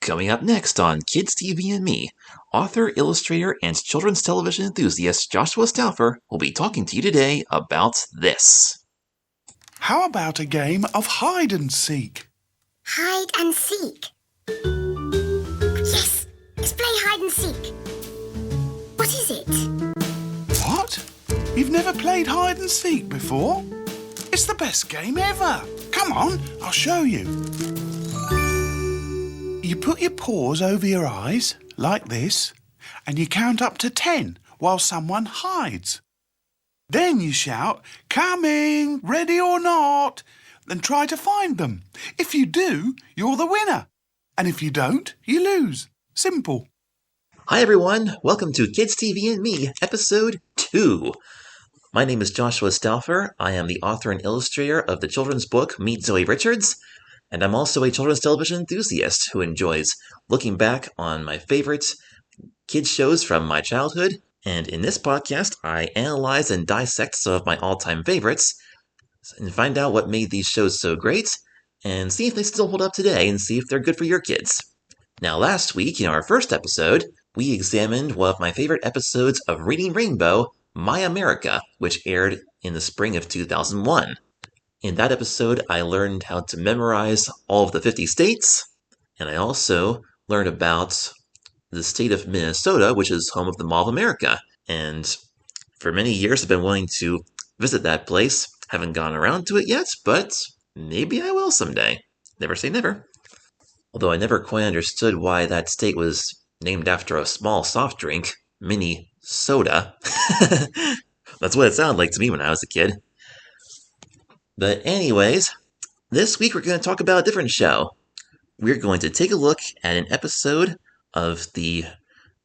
Coming up next on Kids TV and Me, author, illustrator, and children's television enthusiast Joshua Stauffer will be talking to you today about this. How about a game of hide and seek? Hide and seek? Yes, let's play hide and seek. What is it? What? You've never played hide and seek before? It's the best game ever. Come on, I'll show you. You put your paws over your eyes, like this, and you count up to 10 while someone hides. Then you shout, "Coming, ready or not," and try to find them. If you do, you're the winner. And if you don't, you lose. Simple. Hi everyone, welcome to Kids TV and Me, Episode 2. My name is Joshua Stauffer. I am the author and illustrator of the children's book Meet Zoe Richards, and I'm also a children's television enthusiast who enjoys looking back on my favorite kids shows from my childhood. And in this podcast, I analyze and dissect some of my all-time favorites and find out what made these shows so great and see if they still hold up today and see if they're good for your kids. Now, last week, in our first episode, we examined one of my favorite episodes of Reading Rainbow, My America, which aired in the spring of 2001. In that episode, I learned how to memorize all of the 50 states, and I also learned about the state of Minnesota, which is home of the Mall of America. And for many years, I've been wanting to visit that place. Haven't gone around to it yet, but maybe I will someday. Never say never. Although I never quite understood why that state was named after a small soft drink, mini soda. That's what it sounded like to me when I was a kid. But anyways, this week we're going to talk about a different show. We're going to take a look at an episode of the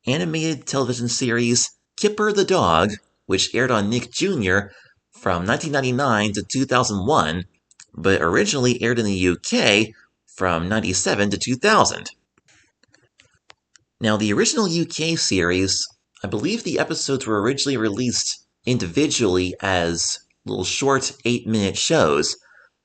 animated television series Kipper the Dog, which aired on Nick Jr. from 1999 to 2001, but originally aired in the UK from 97 to 2000. Now, the original UK series, I believe the episodes were originally released individually as little short 8-minute shows,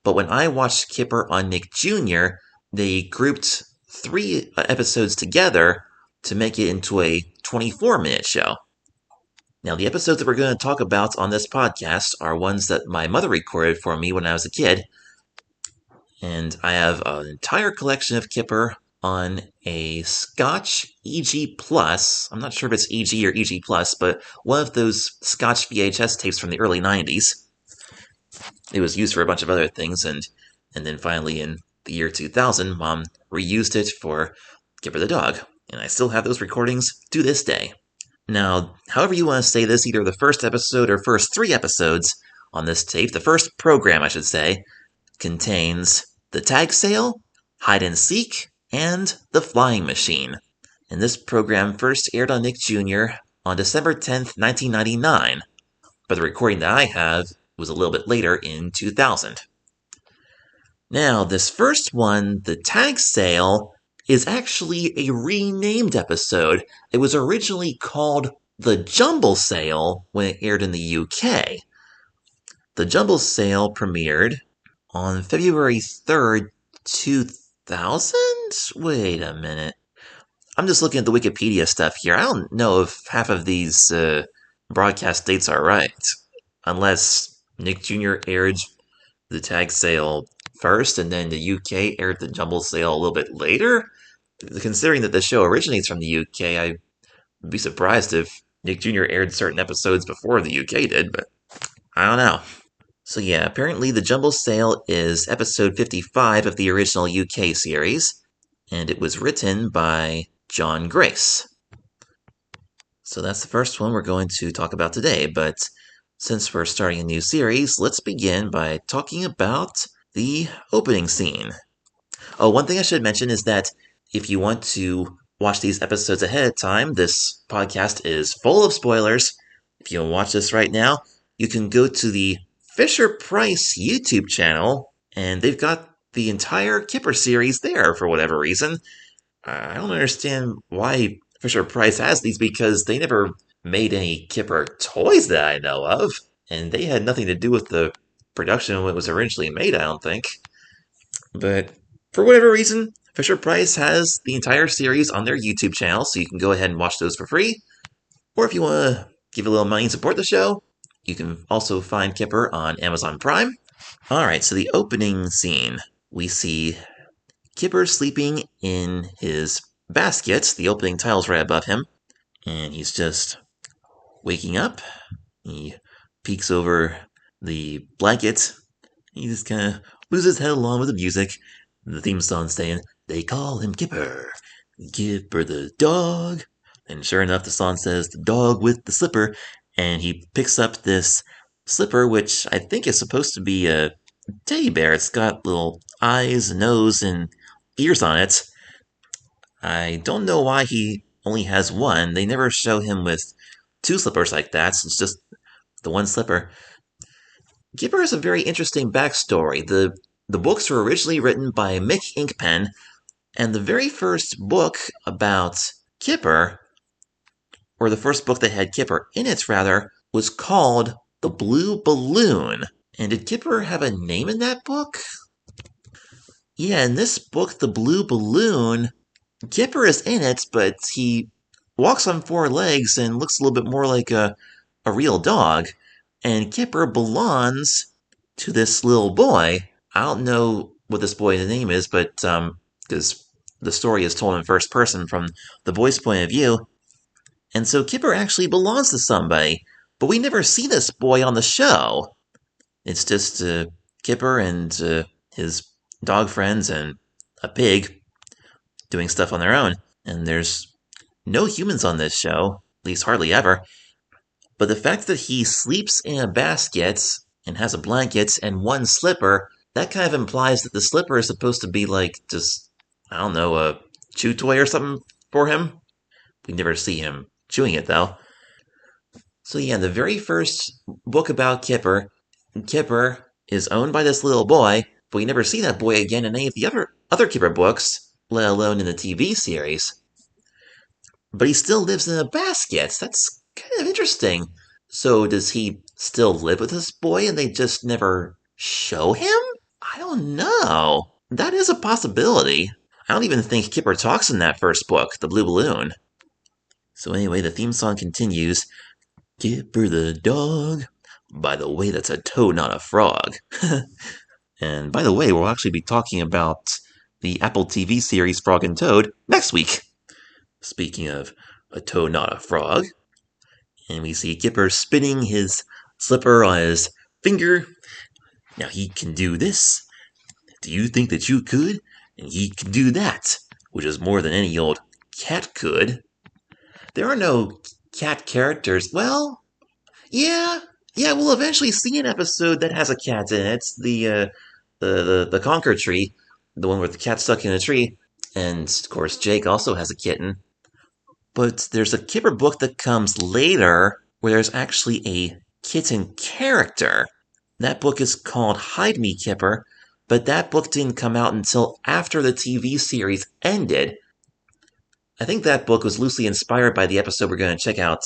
but when I watched Kipper on Nick Jr., they grouped 3 episodes together to make it into a 24-minute show. Now, the episodes that we're going to talk about on this podcast are ones that my mother recorded for me when I was a kid, and I have an entire collection of Kipper on a Scotch EG Plus. I'm not sure if it's EG or EG Plus, but one of those Scotch VHS tapes from the early 90s. It was used for a bunch of other things, and then finally in the year 2000, Mom reused it for Kipper the Dog, and I still have those recordings to this day. Now, however you want to say this, either the first episode or first 3 episodes on this tape, the first program, I should say, contains The Tag Sale, Hide and Seek, and The Flying Machine. And this program first aired on Nick Jr. on December 10th, 1999, but the recording that I have was a little bit later in 2000. Now, this first one, The Tag Sale, is actually a renamed episode. It was originally called The Jumble Sale when it aired in the UK. The Jumble Sale premiered on February 3rd, 2000? Wait a minute. I'm just looking at the Wikipedia stuff here. I don't know if half of these broadcast dates are right. Unless Nick Jr. aired The Tag Sale first, and then the UK aired The Jumble Sale a little bit later. Considering that the show originates from the UK, I'd be surprised if Nick Jr. aired certain episodes before the UK did, but I don't know. So yeah, apparently The Jumble Sale is episode 55 of the original UK series, and it was written by John Grace. So that's the first one we're going to talk about today, but since we're starting a new series, let's begin by talking about the opening scene. Oh, one thing I should mention is that if you want to watch these episodes ahead of time, this podcast is full of spoilers. If you want to watch this right now, you can go to the Fisher-Price YouTube channel, and they've got the entire Kipper series there for whatever reason. I don't understand why Fisher-Price has these, because they never made any Kipper toys that I know of, and they had nothing to do with the production when it was originally made, I don't think. But for whatever reason, Fisher-Price has the entire series on their YouTube channel, so you can go ahead and watch those for free. Or if you want to give a little money and support the show, you can also find Kipper on Amazon Prime. Alright, so the opening scene, we see Kipper sleeping in his basket. The opening title's right above him, and he's just waking up. He peeks over the blanket. He just kind of moves his head along with the music. The theme song saying, "They call him Kipper, Kipper the Dog." And sure enough, the song says, "The dog with the slipper." And he picks up this slipper, which I think is supposed to be a teddy bear. It's got little eyes, nose, and ears on it. I don't know why he only has one. They never show him with two slippers like that. It's just the one slipper. Kipper has a very interesting backstory. The books were originally written by Mick Inkpen, and the very first book about Kipper, or the first book that had Kipper in it, rather, was called The Blue Balloon. And did Kipper have a name in that book? Yeah, in this book, The Blue Balloon, Kipper is in it, but he walks on four legs and looks a little bit more like a real dog. And Kipper belongs to this little boy. I don't know what this boy's name is, but because the story is told in first person from the boy's point of view. And so Kipper actually belongs to somebody, but we never see this boy on the show. It's just Kipper and his dog friends and a pig doing stuff on their own. And there's no humans on this show, at least hardly ever. But the fact that he sleeps in a basket and has a blanket and one slipper, that kind of implies that the slipper is supposed to be like just, I don't know, a chew toy or something for him. We never see him chewing it, though. So yeah, the very first book about Kipper, Kipper is owned by this little boy, but we never see that boy again in any of the other Kipper books, let alone in the TV series. But he still lives in a basket. That's kind of interesting. So does he still live with this boy and they just never show him? I don't know. That is a possibility. I don't even think Kipper talks in that first book, The Blue Balloon. So anyway, the theme song continues. Kipper the Dog. By the way, that's a toad, not a frog. And by the way, we'll actually be talking about the Apple TV series Frog and Toad next week. Speaking of a toad, not a frog. And we see Kipper spinning his slipper on his finger. Now he can do this. Do you think that you could? And he can do that, which is more than any old cat could. There are no cat characters. Well, yeah, we'll eventually see an episode that has a cat in it. It's the Conker tree, the one with the cat stuck in a tree. And, of course, Jake also has a kitten. But there's a Kipper book that comes later where there's actually a kitten character. That book is called Hide Me, Kipper, but that book didn't come out until after the TV series ended. I think that book was loosely inspired by the episode we're going to check out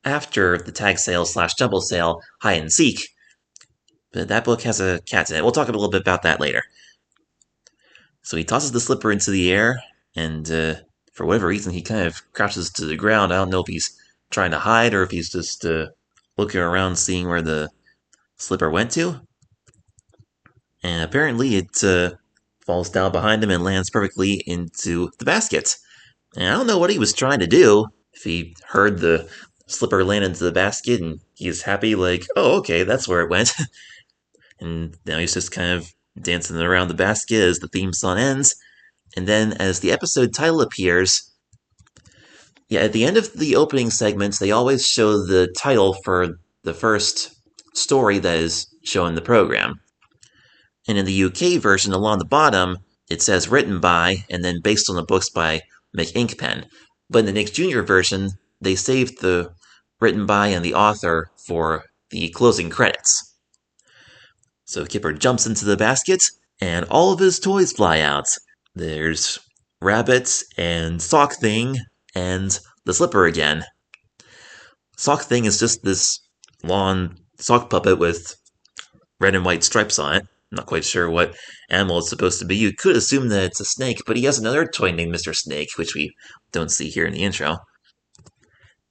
after the tag sale / Jumble sale, Hide and Seek. But that book has a cat in it. We'll talk a little bit about that later. So he tosses the slipper into the air, and for whatever reason, he kind of crouches to the ground. I don't know if he's trying to hide or if he's just looking around seeing where the slipper went to. And apparently it falls down behind him and lands perfectly into the basket. And I don't know what he was trying to do. If he heard the slipper land into the basket and he's happy, like, oh, okay, that's where it went. And now he's just kind of dancing around the basket as the theme song ends. And then as the episode title appears, at the end of the opening segments, they always show the title for the first story that is shown in the program. And in the UK version, along the bottom, it says written by, and then based on the books by Mick Inkpen. But in the Nick Jr. version, they saved the written by and the author for the closing credits. So Kipper jumps into the basket, and all of his toys fly out. There's Rabbit and Sock Thing and the slipper again. Sock Thing is just this long sock puppet with red and white stripes on it. Not quite sure what animal it's supposed to be. You could assume that it's a snake, but he has another toy named Mr. Snake, which we don't see here in the intro.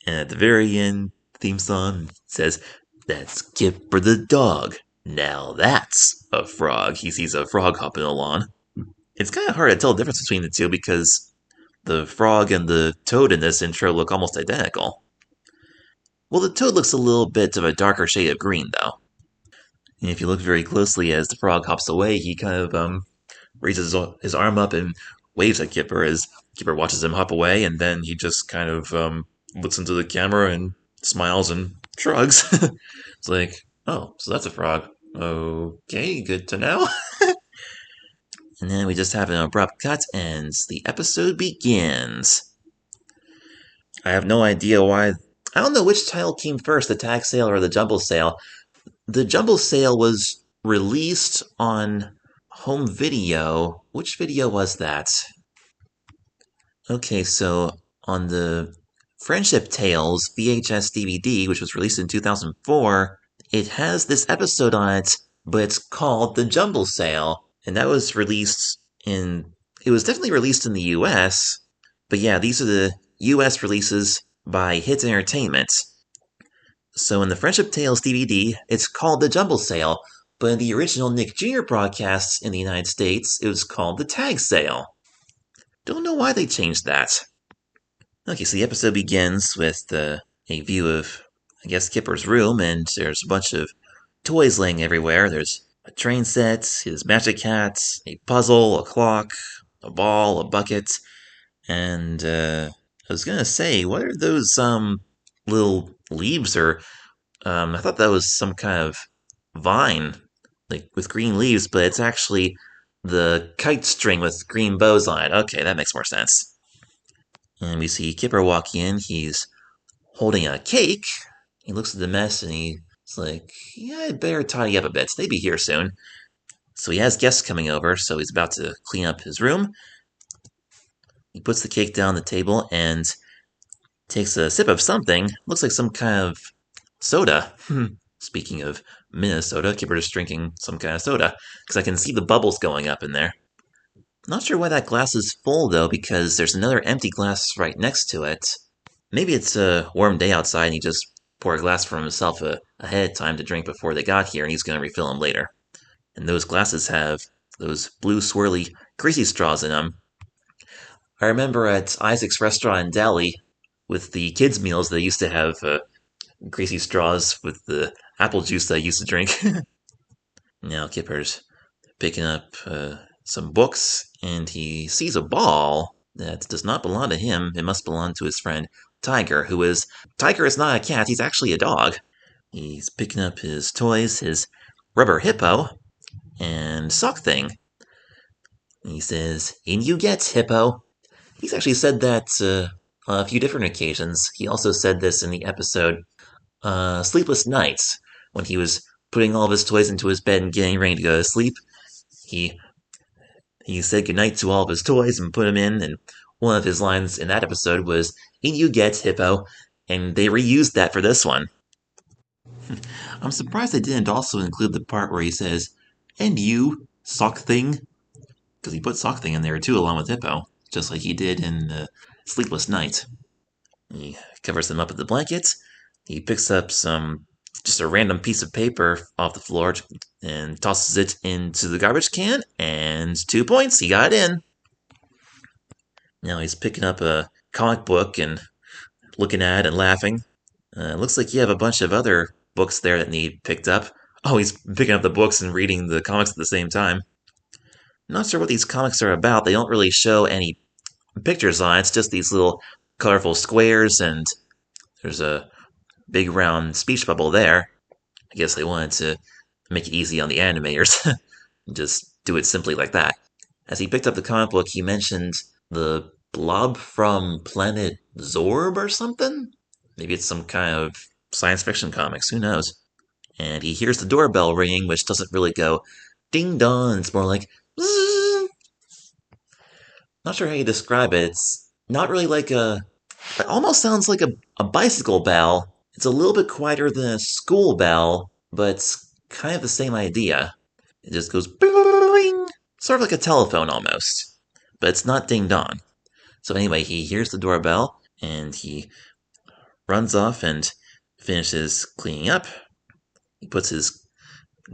And at the very end, theme song says, "That's Kipper the Dog. Now that's a frog." He sees a frog hopping along. It's kind of hard to tell the difference between the two because the frog and the toad in this intro look almost identical. Well, the toad looks a little bit of a darker shade of green, though. And if you look very closely as the frog hops away, he kind of raises his arm up and waves at Kipper as Kipper watches him hop away, and then he just kind of looks into the camera and smiles and shrugs. It's like, oh, so that's a frog. Okay, good to know. And then we just have an abrupt cut, and the episode begins. I have no idea why. I don't know which title came first, the tag sale or the jumble sale. The jumble sale was released on home video. Which video was that? Okay, so on the Friendship Tales VHS DVD, which was released in 2004, it has this episode on it, but it's called The Jumble Sale. And that was released it was definitely released in the US, but yeah, these are the US releases by Hit Entertainment. So in the Friendship Tales DVD, it's called The Jumble Sale, but in the original Nick Jr. broadcasts in the United States, it was called The Tag Sale. Don't know why they changed that. Okay, so the episode begins with a view of, I guess, Kipper's room, and there's a bunch of toys laying everywhere. There's a train set, his magic hat, a puzzle, a clock, a ball, a bucket, and I was gonna say, what are those little leaves? Or I thought that was some kind of vine, like with green leaves, but it's actually the kite string with green bows on it. Okay, that makes more sense. And we see Kipper walk in. He's holding a cake. He looks at the mess and he's like, yeah, I'd better tidy up a bit. They'd be here soon. So he has guests coming over, so he's about to clean up his room. He puts the cake down on the table and takes a sip of something. Looks like some kind of soda. Speaking of Minnesota, Kipper's drinking some kind of soda, because I can see the bubbles going up in there. Not sure why that glass is full, though, because there's another empty glass right next to it. Maybe it's a warm day outside and he just poured a glass for himself ahead of time to drink before they got here, and he's going to refill them later. And those glasses have those blue swirly greasy straws in them. I remember at Isaac's restaurant in Delhi, with the kids' meals, they used to have greasy straws with the apple juice that I used to drink. Now Kipper's picking up some books, and he sees a ball that does not belong to him. It must belong to his friend Tiger, Tiger is not a cat, he's actually a dog. He's picking up his toys, his rubber hippo, and sock thing. He says, "In you get, hippo." He's actually said that on a few different occasions. He also said this in the episode Sleepless Nights, when he was putting all of his toys into his bed and getting ready to go to sleep. He said goodnight to all of his toys and put them in, and one of his lines in that episode was, "In you get, hippo," and they reused that for this one. I'm surprised they didn't also include the part where he says, "And you, sock thing," because he put sock thing in there too along with hippo, just like he did in Sleepless Night. He covers them up with the blankets. He picks up just a random piece of paper off the floor and tosses it into the garbage can, and 2 points, he got in. Now he's picking up a comic book and looking at it and laughing. Looks like you have a bunch of other books there that need picked up. Oh, he's picking up the books and reading the comics at the same time. Not sure what these comics are about. They don't really show any pictures on it. It's just these little colorful squares, and there's a big round speech bubble there. I guess they wanted to make it easy on the animators. Just do it simply like that. As he picked up the comic book, he mentioned the blob from Planet Zorb or something? Maybe it's some kind of science fiction comics, who knows? And he hears the doorbell ringing, which doesn't really go ding dong, it's more like zzz. Not sure how you describe it. It's not really like it almost sounds like a bicycle bell. It's a little bit quieter than a school bell, but it's kind of the same idea. It just goes bing, sort of like a telephone almost. But it's not ding-dong. So anyway, he hears the doorbell, and he runs off and finishes cleaning up. He puts his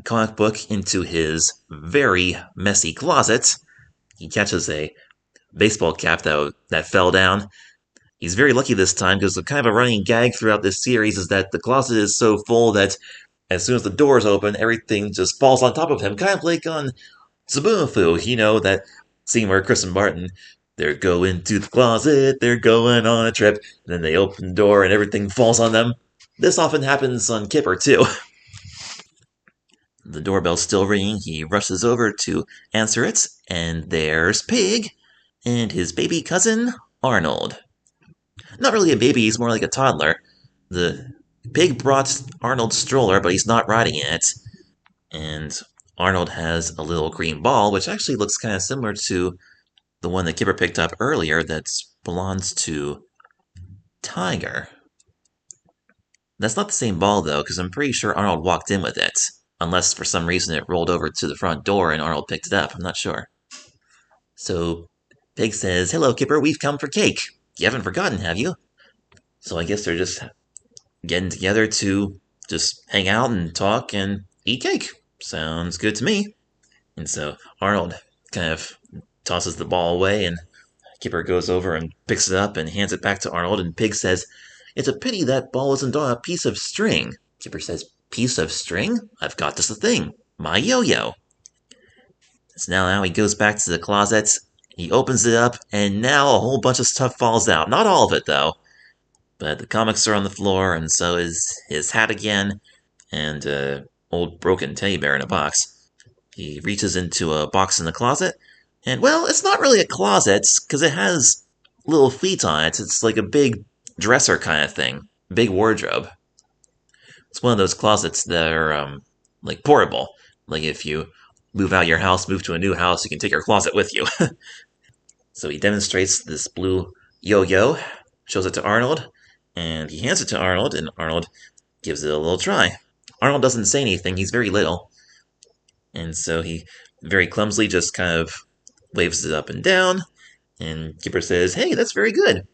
comic book into his very messy closet. He catches a baseball cap that fell down. He's very lucky this time because the kind of a running gag throughout this series is that the closet is so full that as soon as the doors open, everything just falls on top of him, kind of like on Zaboomafoo, that scene where Chris and Martin, they're going to the closet, they're going on a trip, and then they open the door and everything falls on them. This often happens on Kipper, too. The doorbell's still ringing. He rushes over to answer it, and there's Pig and his baby cousin, Arnold. Not really a baby, he's more like a toddler. The Pig brought Arnold's stroller, but he's not riding it. And Arnold has a little green ball, which actually looks kind of similar to the one that Kipper picked up earlier that belongs to Tiger. That's not the same ball, though, because I'm pretty sure Arnold walked in with it. Unless for some reason it rolled over to the front door and Arnold picked it up. I'm not sure. So Pig says, "Hello, Kipper, we've come for cake. You haven't forgotten, have you?" So I guess they're just getting together to just hang out and talk and eat cake. Sounds good to me. And so Arnold kind of tosses the ball away, and Kipper goes over and picks it up and hands it back to Arnold, and Pig says, "It's a pity that ball isn't on a piece of string." Kipper says, "Piece of string? I've got just the thing. My yo-yo." So now he goes back to the closet, he opens it up, and now a whole bunch of stuff falls out. Not all of it, though. But the comics are on the floor, and so is his hat again, and an old broken teddy bear in a box. He reaches into a box in the closet, and, well, it's not really a closet, because it has little feet on it. It's like a big dresser kind of thing. Big wardrobe. It's one of those closets that are, like, portable. Like, if you move out of your house, move to a new house, you can take your closet with you. So he demonstrates this blue yo-yo, shows it to Arnold, and he hands it to Arnold, and Arnold gives it a little try. Arnold doesn't say anything, he's very little. And so he very clumsily just kind of waves it up and down, and Kipper says, "Hey, that's very good."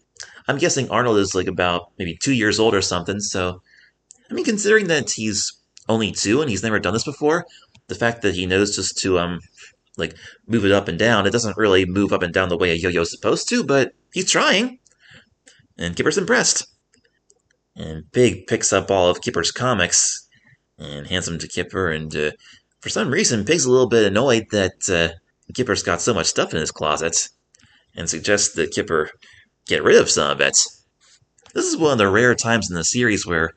I'm guessing Arnold is like about maybe 2 years old or something, so I mean, considering that he's only 2 and he's never done this before, the fact that he knows just to like move it up and down, it doesn't really move up and down the way a yo-yo's supposed to, but he's trying. And Kipper's impressed. And Pig picks up all of Kipper's comics and hands them to Kipper, and for some reason, Pig's a little bit annoyed that Kipper's got so much stuff in his closet, and suggests that Kipper get rid of some of it. This is one of the rare times in the series where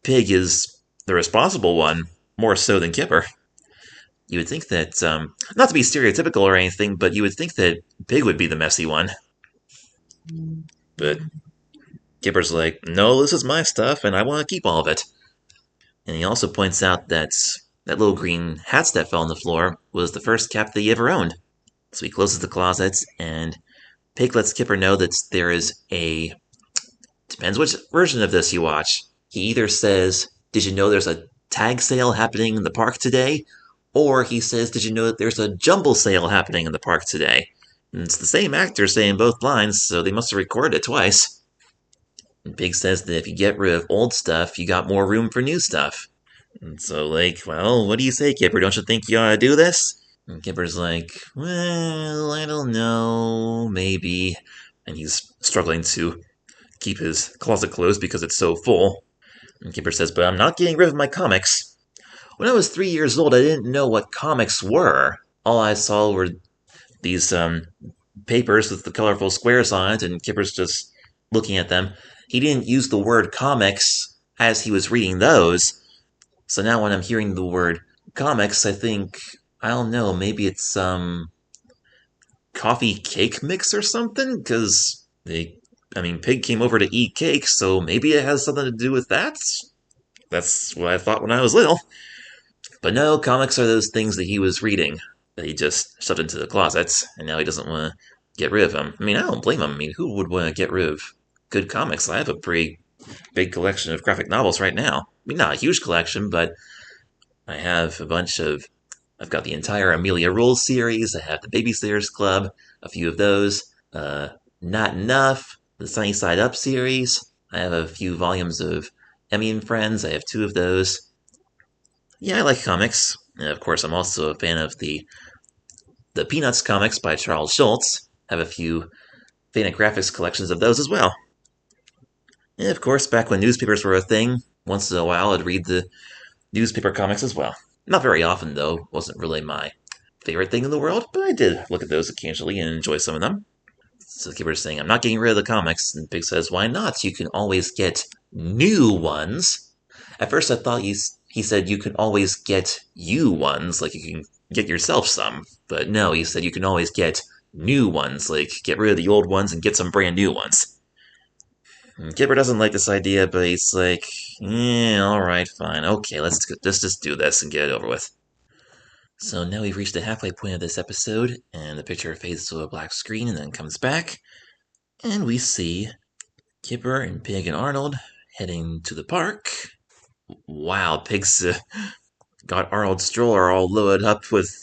Pig is the responsible one, more so than Kipper. You would think that, not to be stereotypical or anything, but you would think that Pig would be the messy one. But Kipper's like, "No, this is my stuff, and I want to keep all of it." And he also points out that that little green hat that fell on the floor was the first cap that he ever owned. So he closes the closet, and Pig lets Kipper know that there is a... Depends which version of this you watch. He either says, "Did you know there's a tag sale happening in the park today?" Or he says, "Did you know that there's a Jumble sale happening in the park today?" And it's the same actor saying both lines, so they must have recorded it twice. And Pig says that if you get rid of old stuff, you got more room for new stuff. And so, like, "Well, what do you say, Kipper? Don't you think you ought to do this?" And Kipper's like, "Well, I don't know, maybe." And he's struggling to keep his closet closed because it's so full. And Kipper says, "But I'm not getting rid of my comics. When I was 3 years old, I didn't know what comics were. All I saw were these papers with the colorful squares on it," and Kipper's just looking at them. He didn't use the word comics as he was reading those. So now when I'm hearing the word comics, I think, I don't know, maybe it's coffee cake mix or something? Because Pig came over to eat cake, so maybe it has something to do with that? That's what I thought when I was little. But no, comics are those things that he was reading, that he just shoved into the closet, and now he doesn't want to get rid of them. I don't blame him. Who would want to get rid of good comics? I have a pretty big collection of graphic novels right now. Not a huge collection, but I have a bunch of I've got the entire Amelia Rules series. I have the Babysitters Club, a few of those. Not Enough, the Sunny Side Up series. I have a few volumes of Emmy and Friends. I have 2 of those. Yeah, I like comics. And of course, I'm also a fan of the Peanuts comics by Charles Schultz. I have a few Fantagraphics collections of those as well. And of course, back when newspapers were a thing, once in a while I'd read the newspaper comics as well. Not very often, though. Wasn't really my favorite thing in the world, but I did look at those occasionally and enjoy some of them. So Kipper's saying, I'm not getting rid of the comics. And Pig says, why not? You can always get new ones. At first I thought he said you can always get you ones, like you can get yourself some. But no, he said you can always get new ones, like get rid of the old ones and get some brand new ones. And Kipper doesn't like this idea, but he's like, alright, fine, okay, let's just do this and get it over with. So now we've reached the halfway point of this episode, and the picture fades to a black screen and then comes back, and we see Kipper and Pig and Arnold heading to the park. Wow, Pig's got Arnold's stroller all loaded up with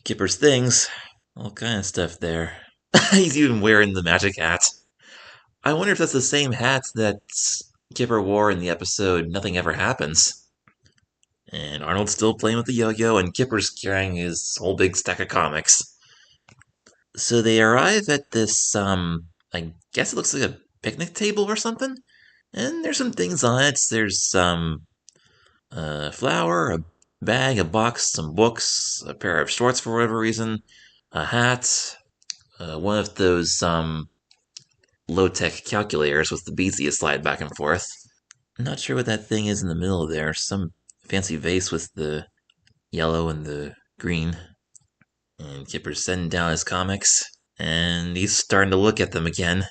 Kipper's things. All kind of stuff there. He's even wearing the magic hat. I wonder if that's the same hat that Kipper wore in the episode Nothing Ever Happens. And Arnold's still playing with the yo-yo, and Kipper's carrying his whole big stack of comics. So they arrive at this, I guess it looks like a picnic table or something? And there's some things on it. There's some flour, a bag, a box, some books, a pair of shorts for whatever reason, a hat, one of those low-tech calculators with the beads that you slide back and forth. I'm not sure what that thing is in the middle there. Some fancy vase with the yellow and the green. And Kipper's setting down his comics, and he's starting to look at them again.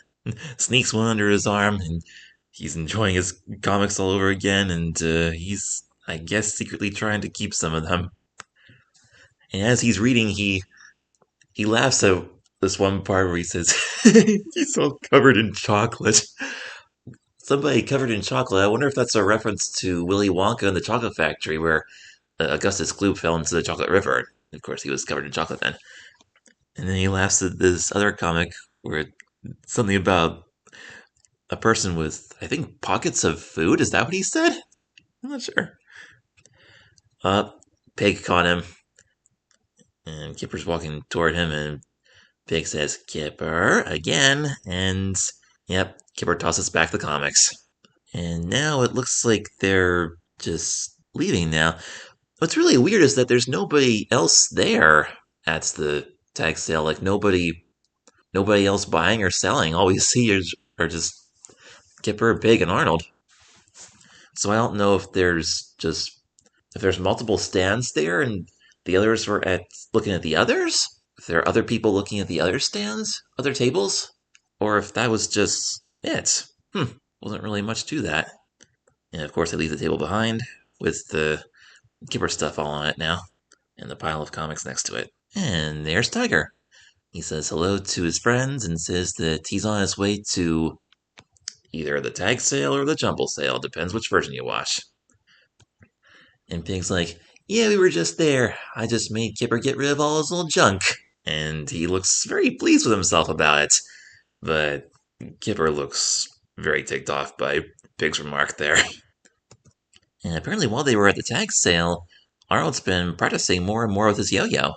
Sneaks one under his arm, and he's enjoying his comics all over again, and he's, I guess, secretly trying to keep some of them. And as he's reading, he laughs at this one part where he says, he's all covered in chocolate. Somebody covered in chocolate. I wonder if that's a reference to Willy Wonka and the Chocolate Factory, where Augustus Gloop fell into the chocolate river. Of course, he was covered in chocolate then. And then he laughs at this other comic where something about a person with, I think, pockets of food. Is that what he said? I'm not sure. Pig caught him. And Kipper's walking toward him, and Pig says, Kipper, again. And, yep, Kipper tosses back the comics. And now it looks like they're just leaving now. What's really weird is that there's nobody else there at the tag sale. Like, nobody else buying or selling. All we see are just Kipper, Pig, and Arnold. So I don't know if there's multiple stands there and the others were looking at the others. If there are other people looking at the other stands, other tables, or if that was just it. Wasn't really much to that. And of course, they leave the table behind with the Kipper stuff all on it now, and the pile of comics next to it. And there's Tiger. He says hello to his friends and says that he's on his way to either the tag sale or the Jumble sale, depends which version you watch. And Pig's like, yeah, we were just there. I just made Kipper get rid of all his old junk. And he looks very pleased with himself about it. But Kipper looks very ticked off by Pig's remark there. And apparently while they were at the tag sale, Arnold's been practicing more and more with his yo-yo.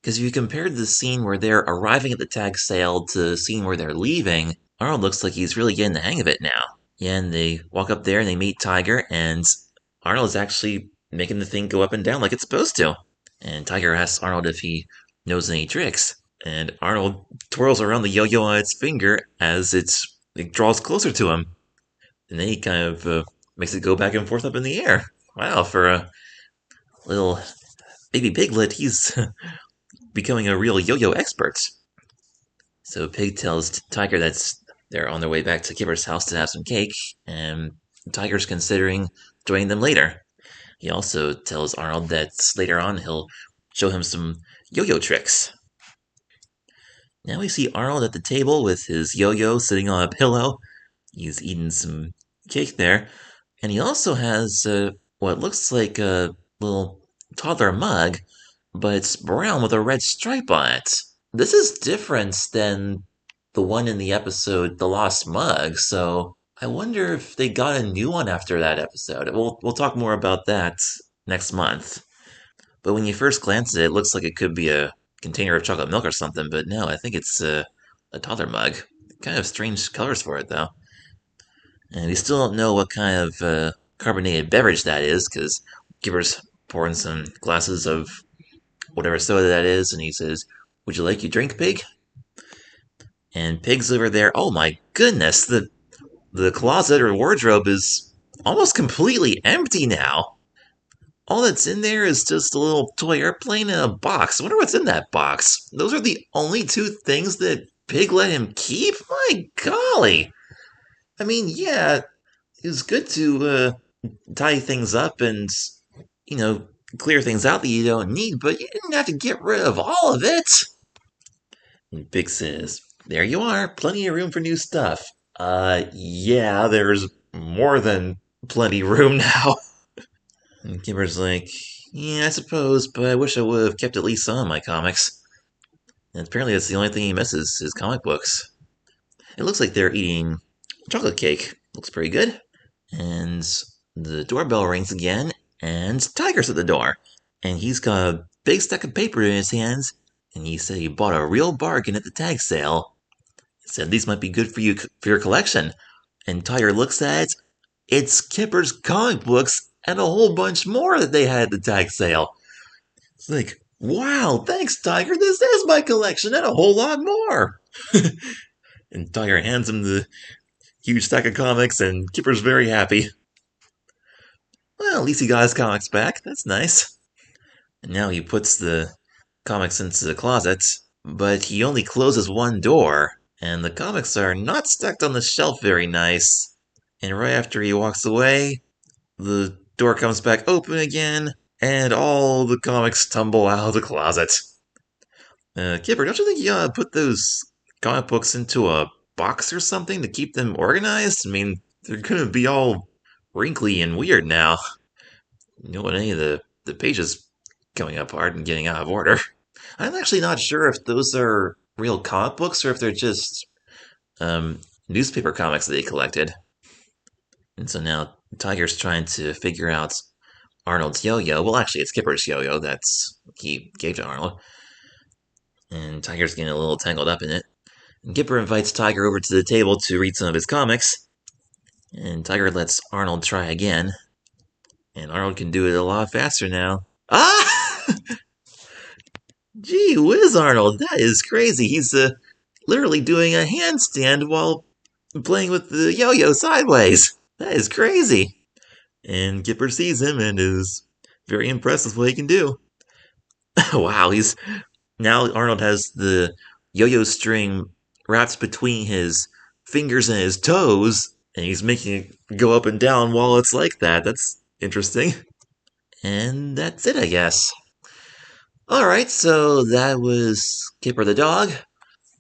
Because if you compared the scene where they're arriving at the tag sale to the scene where they're leaving, Arnold looks like he's really getting the hang of it now. Yeah, and they walk up there and they meet Tiger, and Arnold's actually making the thing go up and down like it's supposed to. And Tiger asks Arnold if he knows any tricks. And Arnold twirls around the yo-yo on its finger as it draws closer to him. And then he kind of makes it go back and forth up in the air. Wow, for a little baby piglet, he's becoming a real yo-yo expert. So Pig tells Tiger that they're on their way back to Kipper's house to have some cake, and Tiger's considering joining them later. He also tells Arnold that later on he'll show him some yo-yo tricks. Now we see Arnold at the table with his yo-yo sitting on a pillow. He's eating some cake there. And he also has what looks like a little toddler mug, but it's brown with a red stripe on it. This is different than the one in the episode The Lost Mug, so I wonder if they got a new one after that episode. We'll talk more about that next month. But when you first glance at it, it looks like it could be a container of chocolate milk or something, but no, I think it's a toddler mug. Kind of strange colors for it, though. And we still don't know what kind of carbonated beverage that is, because Gibber's pouring some glasses of whatever soda that is, and he says, "Would you like your drink, Pig?" And Pig's over there. Oh my goodness, the closet or wardrobe is almost completely empty now. All that's in there is just a little toy airplane in a box. I wonder what's in that box. Those are the only two things that Pig let him keep? My golly! I mean, yeah, it was good to tie things up and, you know, clear things out that you don't need, but you didn't have to get rid of all of it. And Pig says, "There you are, plenty of room for new stuff." Yeah, there's more than plenty room now. And Kimber's like, "Yeah, I suppose, but I wish I would have kept at least some of my comics." And apparently that's the only thing he misses, his comic books. It looks like they're eating chocolate cake. Looks pretty good. And the doorbell rings again, and Tiger's at the door. And he's got a big stack of paper in his hands, and he said he bought a real bargain at the tag sale. He said these might be good for you for your collection. And Tiger looks at it. It's Kipper's comic books and a whole bunch more that they had at the tag sale. It's like, wow, thanks, Tiger. This is my collection and a whole lot more. And Tiger hands him the huge stack of comics, and Kipper's very happy. Well, at least he got his comics back. That's nice. And now he puts the comics into the closet, but he only closes one door, and the comics are not stacked on the shelf very nice. And right after he walks away, the door comes back open again, and all the comics tumble out of the closet. Kipper, don't you think you ought to put those comic books into a box or something to keep them organized? I mean, they're gonna be all wrinkly and weird now. You don't want any of the pages coming apart and getting out of order. I'm actually not sure if those are real comic books or if they're just newspaper comics that he collected. And so now Tiger's trying to figure out Arnold's yo-yo. Well, actually, it's Kipper's yo-yo that's he gave to Arnold. And Tiger's getting a little tangled up in it. And Kipper invites Tiger over to the table to read some of his comics. And Tiger lets Arnold try again. And Arnold can do it a lot faster now. Ah! Gee whiz, Arnold, that is crazy. He's literally doing a handstand while playing with the yo-yo sideways. That is crazy. And Kipper sees him and is very impressed with what he can do. Wow, now Arnold has the yo-yo string wrapped between his fingers and his toes, and he's making it go up and down while it's like that. That's interesting. And that's it, I guess. Alright, so that was Kipper the Dog,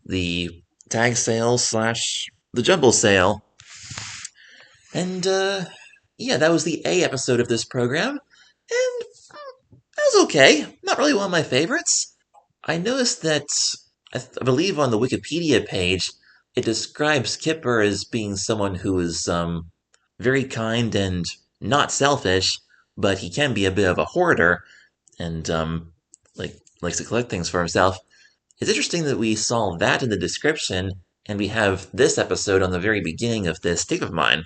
the tag sale / the Jumble sale. And, yeah, that was the A episode of this program. And that was okay. Not really one of my favorites. I noticed that, I believe on the Wikipedia page, it describes Kipper as being someone who is, very kind and not selfish, but he can be a bit of a hoarder, and, likes to collect things for himself. It's interesting that we saw that in the description, and we have this episode on the very beginning of this tape of mine.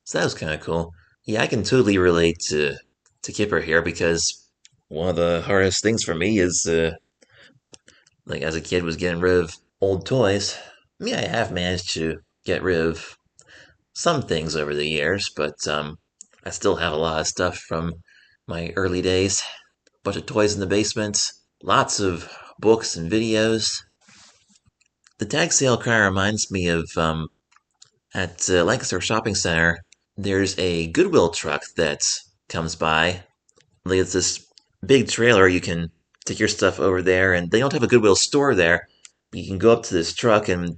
So that was kind of cool. Yeah, I can totally relate to Kipper here, because one of the hardest things for me is, as a kid, was getting rid of old toys. I mean, I have managed to get rid of some things over the years, but, I still have a lot of stuff from my early days. Bunch of toys in the basement, lots of books and videos. The tag sale kind of reminds me of, at Lancaster Shopping Center, there's a Goodwill truck that comes by. It's this big trailer. You can take your stuff over there, and they don't have a Goodwill store there. You can go up to this truck and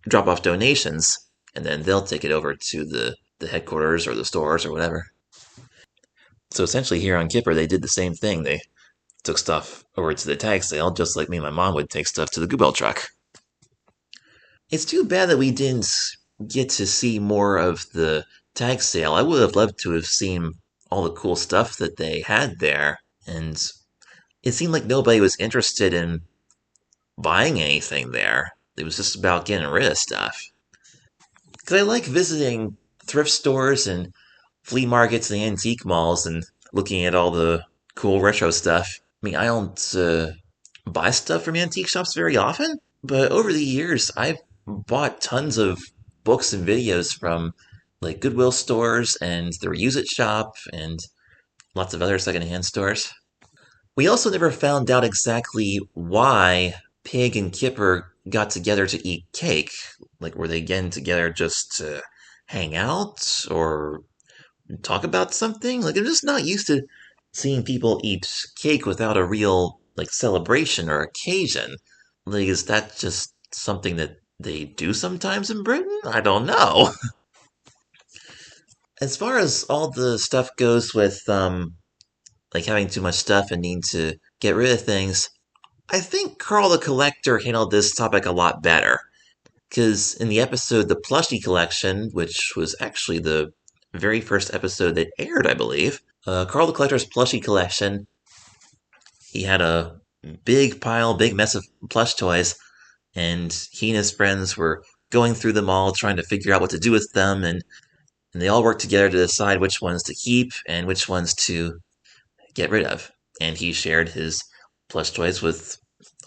drop off donations, and then they'll take it over to the headquarters or the stores or whatever. So essentially here on Kipper, they did the same thing. They took stuff over to the tag sale, just like me and my mom would take stuff to the Goobell truck. It's too bad that we didn't get to see more of the tag sale. I would have loved to have seen all the cool stuff that they had there, and it seemed like nobody was interested in buying anything there. It was just about getting rid of stuff. Because I like visiting thrift stores and flea markets and antique malls and looking at all the cool retro stuff. I mean, I don't buy stuff from antique shops very often, but over the years, I've bought tons of books and videos from like Goodwill stores and the Reuse It shop and lots of other secondhand stores. We also never found out exactly why Pig and Kipper got together to eat cake. Like, were they getting together just to hang out or talk about something? Like, I'm just not used to seeing people eat cake without a real, like, celebration or occasion. Like, is that just something that they do sometimes in Britain? I don't know. As far as all the stuff goes with, like, having too much stuff and needing to get rid of things, I think Carl the Collector handled this topic a lot better. Because in the episode The Plushie Collection, which was actually the very first episode that aired, I believe, Carl the Collector's Plushie Collection, he had a big pile, big mess of plush toys, and he and his friends were going through them all, trying to figure out what to do with them, and they all worked together to decide which ones to keep and which ones to get rid of. And he shared his plush toys with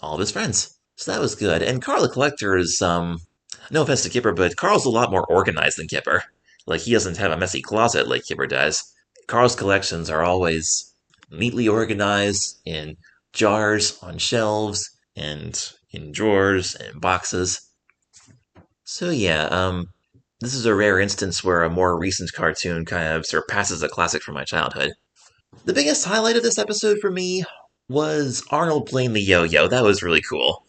all of his friends. So that was good. And Carl the Collector is, no offense to Kipper, but Carl's a lot more organized than Kipper. Like, he doesn't have a messy closet like Kipper does. Carl's collections are always neatly organized in jars, on shelves, and in drawers and boxes. So yeah, this is a rare instance where a more recent cartoon kind of surpasses a classic from my childhood. The biggest highlight of this episode for me was Arnold playing the yo-yo. That was really cool.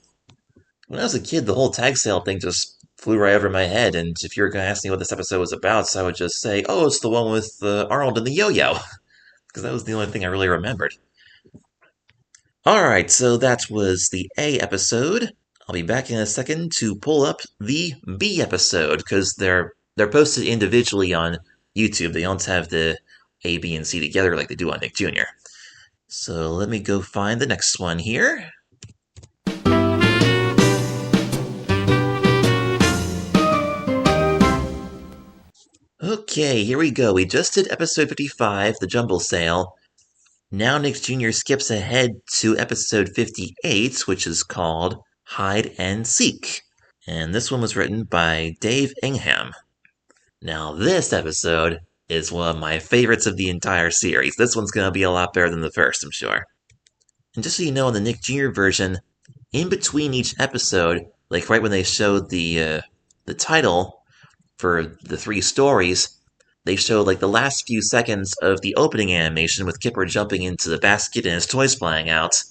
When I was a kid, the whole tag sale thing just flew right over my head, and if you were going to ask me what this episode was about, so I would just say, oh, it's the one with Arnold and the yo-yo, because that was the only thing I really remembered. Alright, so that was the A episode. I'll be back in a second to pull up the B episode, because they're posted individually on YouTube. They don't have the A, B, and C together like they do on Nick Jr. So let me go find the next one here. Okay, here we go. We just did episode 55, the Jumble Sale. Now Nick Jr. skips ahead to episode 58, which is called Hide and Seek. And this one was written by Dave Ingham. Now this episode is one of my favorites of the entire series. This one's going to be a lot better than the first, I'm sure. And just so you know, in the Nick Jr. version, in between each episode, like right when they showed the title for the 3 stories, they showed like the last few seconds of the opening animation with Kipper jumping into the basket and his toys flying out.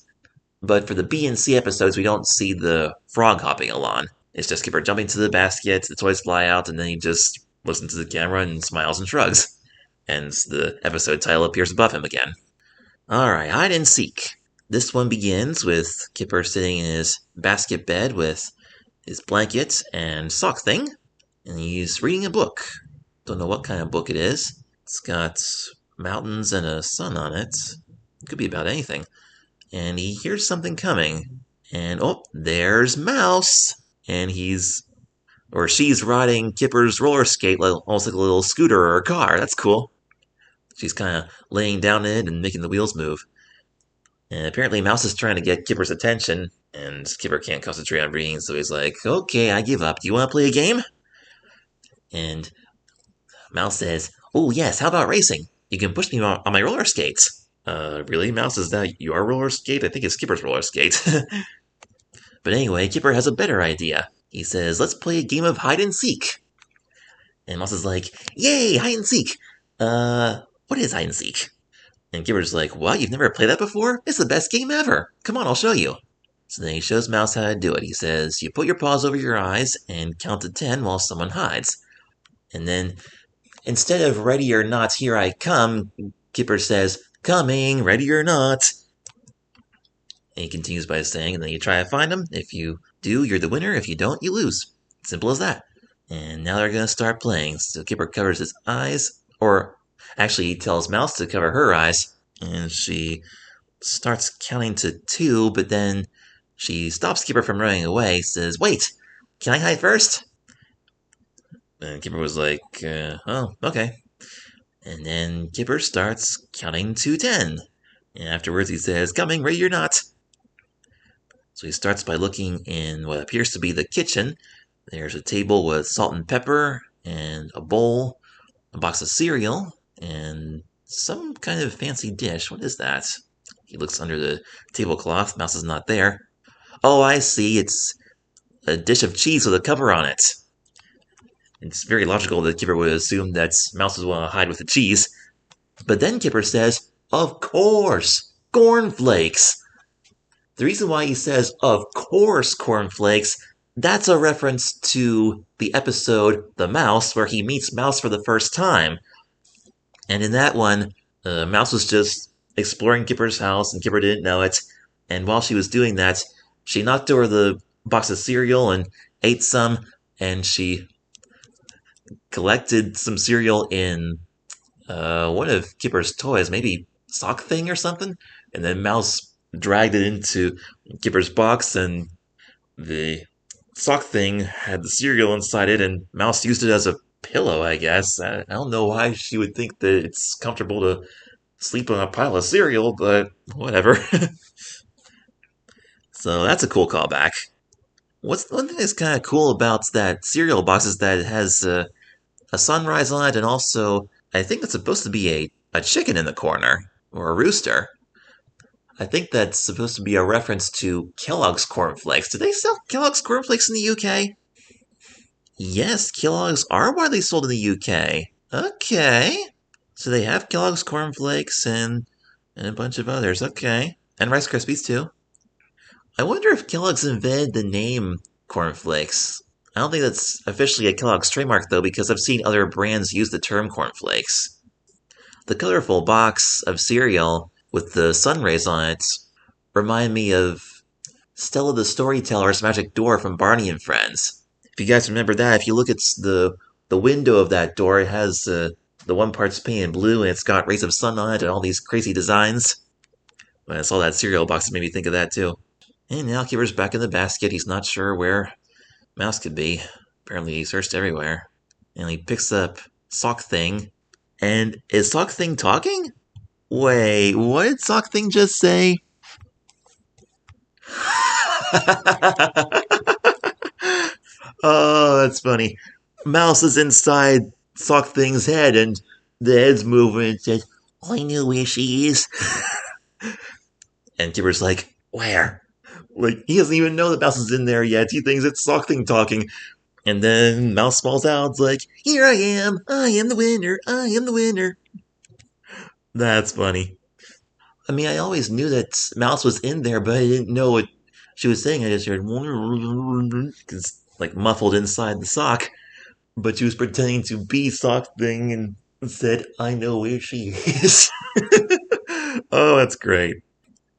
But for the B and C episodes, we don't see the frog hopping along. It's just Kipper jumping to the basket, the toys fly out, and then he just looks into the camera and smiles and shrugs. And the episode title appears above him again. Alright, Hide and Seek. This one begins with Kipper sitting in his basket bed with his blanket and sock thing, and he's reading a book. Don't know what kind of book it is. It's got mountains and a sun on it. It could be about anything. And he hears something coming. And oh, there's Mouse! And she's riding Kipper's roller skate, almost like a little scooter or a car. That's cool. She's kind of laying down in it and making the wheels move. And apparently Mouse is trying to get Kipper's attention, and Kipper can't concentrate on reading, so he's like, okay, I give up. Do you want to play a game? And Mouse says, oh yes, how about racing? You can push me on my roller skates. Really, Mouse? Is that your roller skate? I think it's Kipper's roller skate. But anyway, Kipper has a better idea. He says, let's play a game of hide and seek. And Mouse is like, yay, hide and seek. What is hide and seek? And Kipper's like, what, you've never played that before? It's the best game ever. Come on, I'll show you. So then he shows Mouse how to do it. He says, you put your paws over your eyes and count to 10 while someone hides. And then, instead of ready or not, here I come, Kipper says, "Coming, ready or not." And he continues by saying, and then you try to find him. If you do, you're the winner. If you don't, you lose. Simple as that. And now they're going to start playing. So Kipper covers his eyes, or actually he tells Mouse to cover her eyes. And she starts counting to 2, but then she stops Kipper from running away, says, "Wait, can I hide first?" And Kipper was like, "Oh, okay." And then Kipper starts counting to 10. And afterwards he says, "Coming, ready or not." So he starts by looking in what appears to be the kitchen. There's a table with salt and pepper, and a bowl, a box of cereal, and some kind of fancy dish. What is that? He looks under the tablecloth. Mouse is not there. Oh, I see. It's a dish of cheese with a cover on it. It's very logical that Kipper would assume that Mouse would want to hide with the cheese. But then Kipper says, "Of course, cornflakes." The reason why he says, "Of course, cornflakes," that's a reference to the episode The Mouse, where he meets Mouse for the first time. And in that one, Mouse was just exploring Kipper's house, and Kipper didn't know it. And while she was doing that, she knocked over the box of cereal and ate some, and she collected some cereal in one of Kipper's toys, maybe sock thing or something. And then Mouse dragged it into Kipper's box, and the sock thing had the cereal inside it, and Mouse used it as a pillow, I guess. I don't know why she would think that it's comfortable to sleep on a pile of cereal, but whatever. So that's a cool callback. One thing that's kind of cool about that cereal box is that it has a sunrise on it, and also, I think that's supposed to be a chicken in the corner, or a rooster. I think that's supposed to be a reference to Kellogg's cornflakes. Do they sell Kellogg's cornflakes in the UK? Yes, Kellogg's are widely sold in the UK. Okay. So they have Kellogg's cornflakes and a bunch of others. Okay. And Rice Krispies too. I wonder if Kellogg's invented the name cornflakes. I don't think that's officially a Kellogg's trademark though, because I've seen other brands use the term cornflakes. The colorful box of cereal with the sun rays on it remind me of Stella the Storyteller's magic door from Barney and Friends. If you guys remember that, if you look at the window of that door, it has the one part's painted blue, and it's got rays of sun on it and all these crazy designs. When I saw that cereal box, it made me think of that too. And now Kipper's back in the basket. He's not sure where Mouse could be. Apparently he searched everywhere. And he picks up Sock Thing. And is Sock Thing talking? Wait, what did Sock Thing just say? Oh, that's funny. Mouse is inside Sock Thing's head, and the head's moving and says, "I know where she is." And Kipper's like, "Where?" Like, he doesn't even know that Mouse is in there yet. He thinks it's Sock Thing talking. And then Mouse falls out. It's like, "Here I am. I am the winner. I am the winner." That's funny. I mean, I always knew that Mouse was in there, but I didn't know what she was saying. I just heard, it's like muffled inside the sock. But she was pretending to be Sock Thing and said, "I know where she is." Oh, that's great.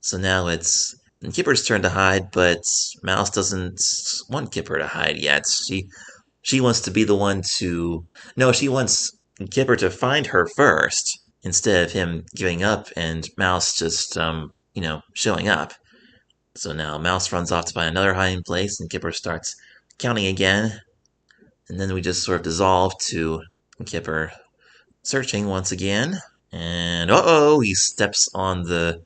So now it's Kipper's turn to hide, but Mouse doesn't want Kipper to hide yet. She wants to be the one to... No, she wants Kipper to find her first, instead of him giving up and Mouse just, showing up. So now Mouse runs off to find another hiding place, and Kipper starts counting again. And then we just sort of dissolve to Kipper searching once again. And uh-oh, he steps on the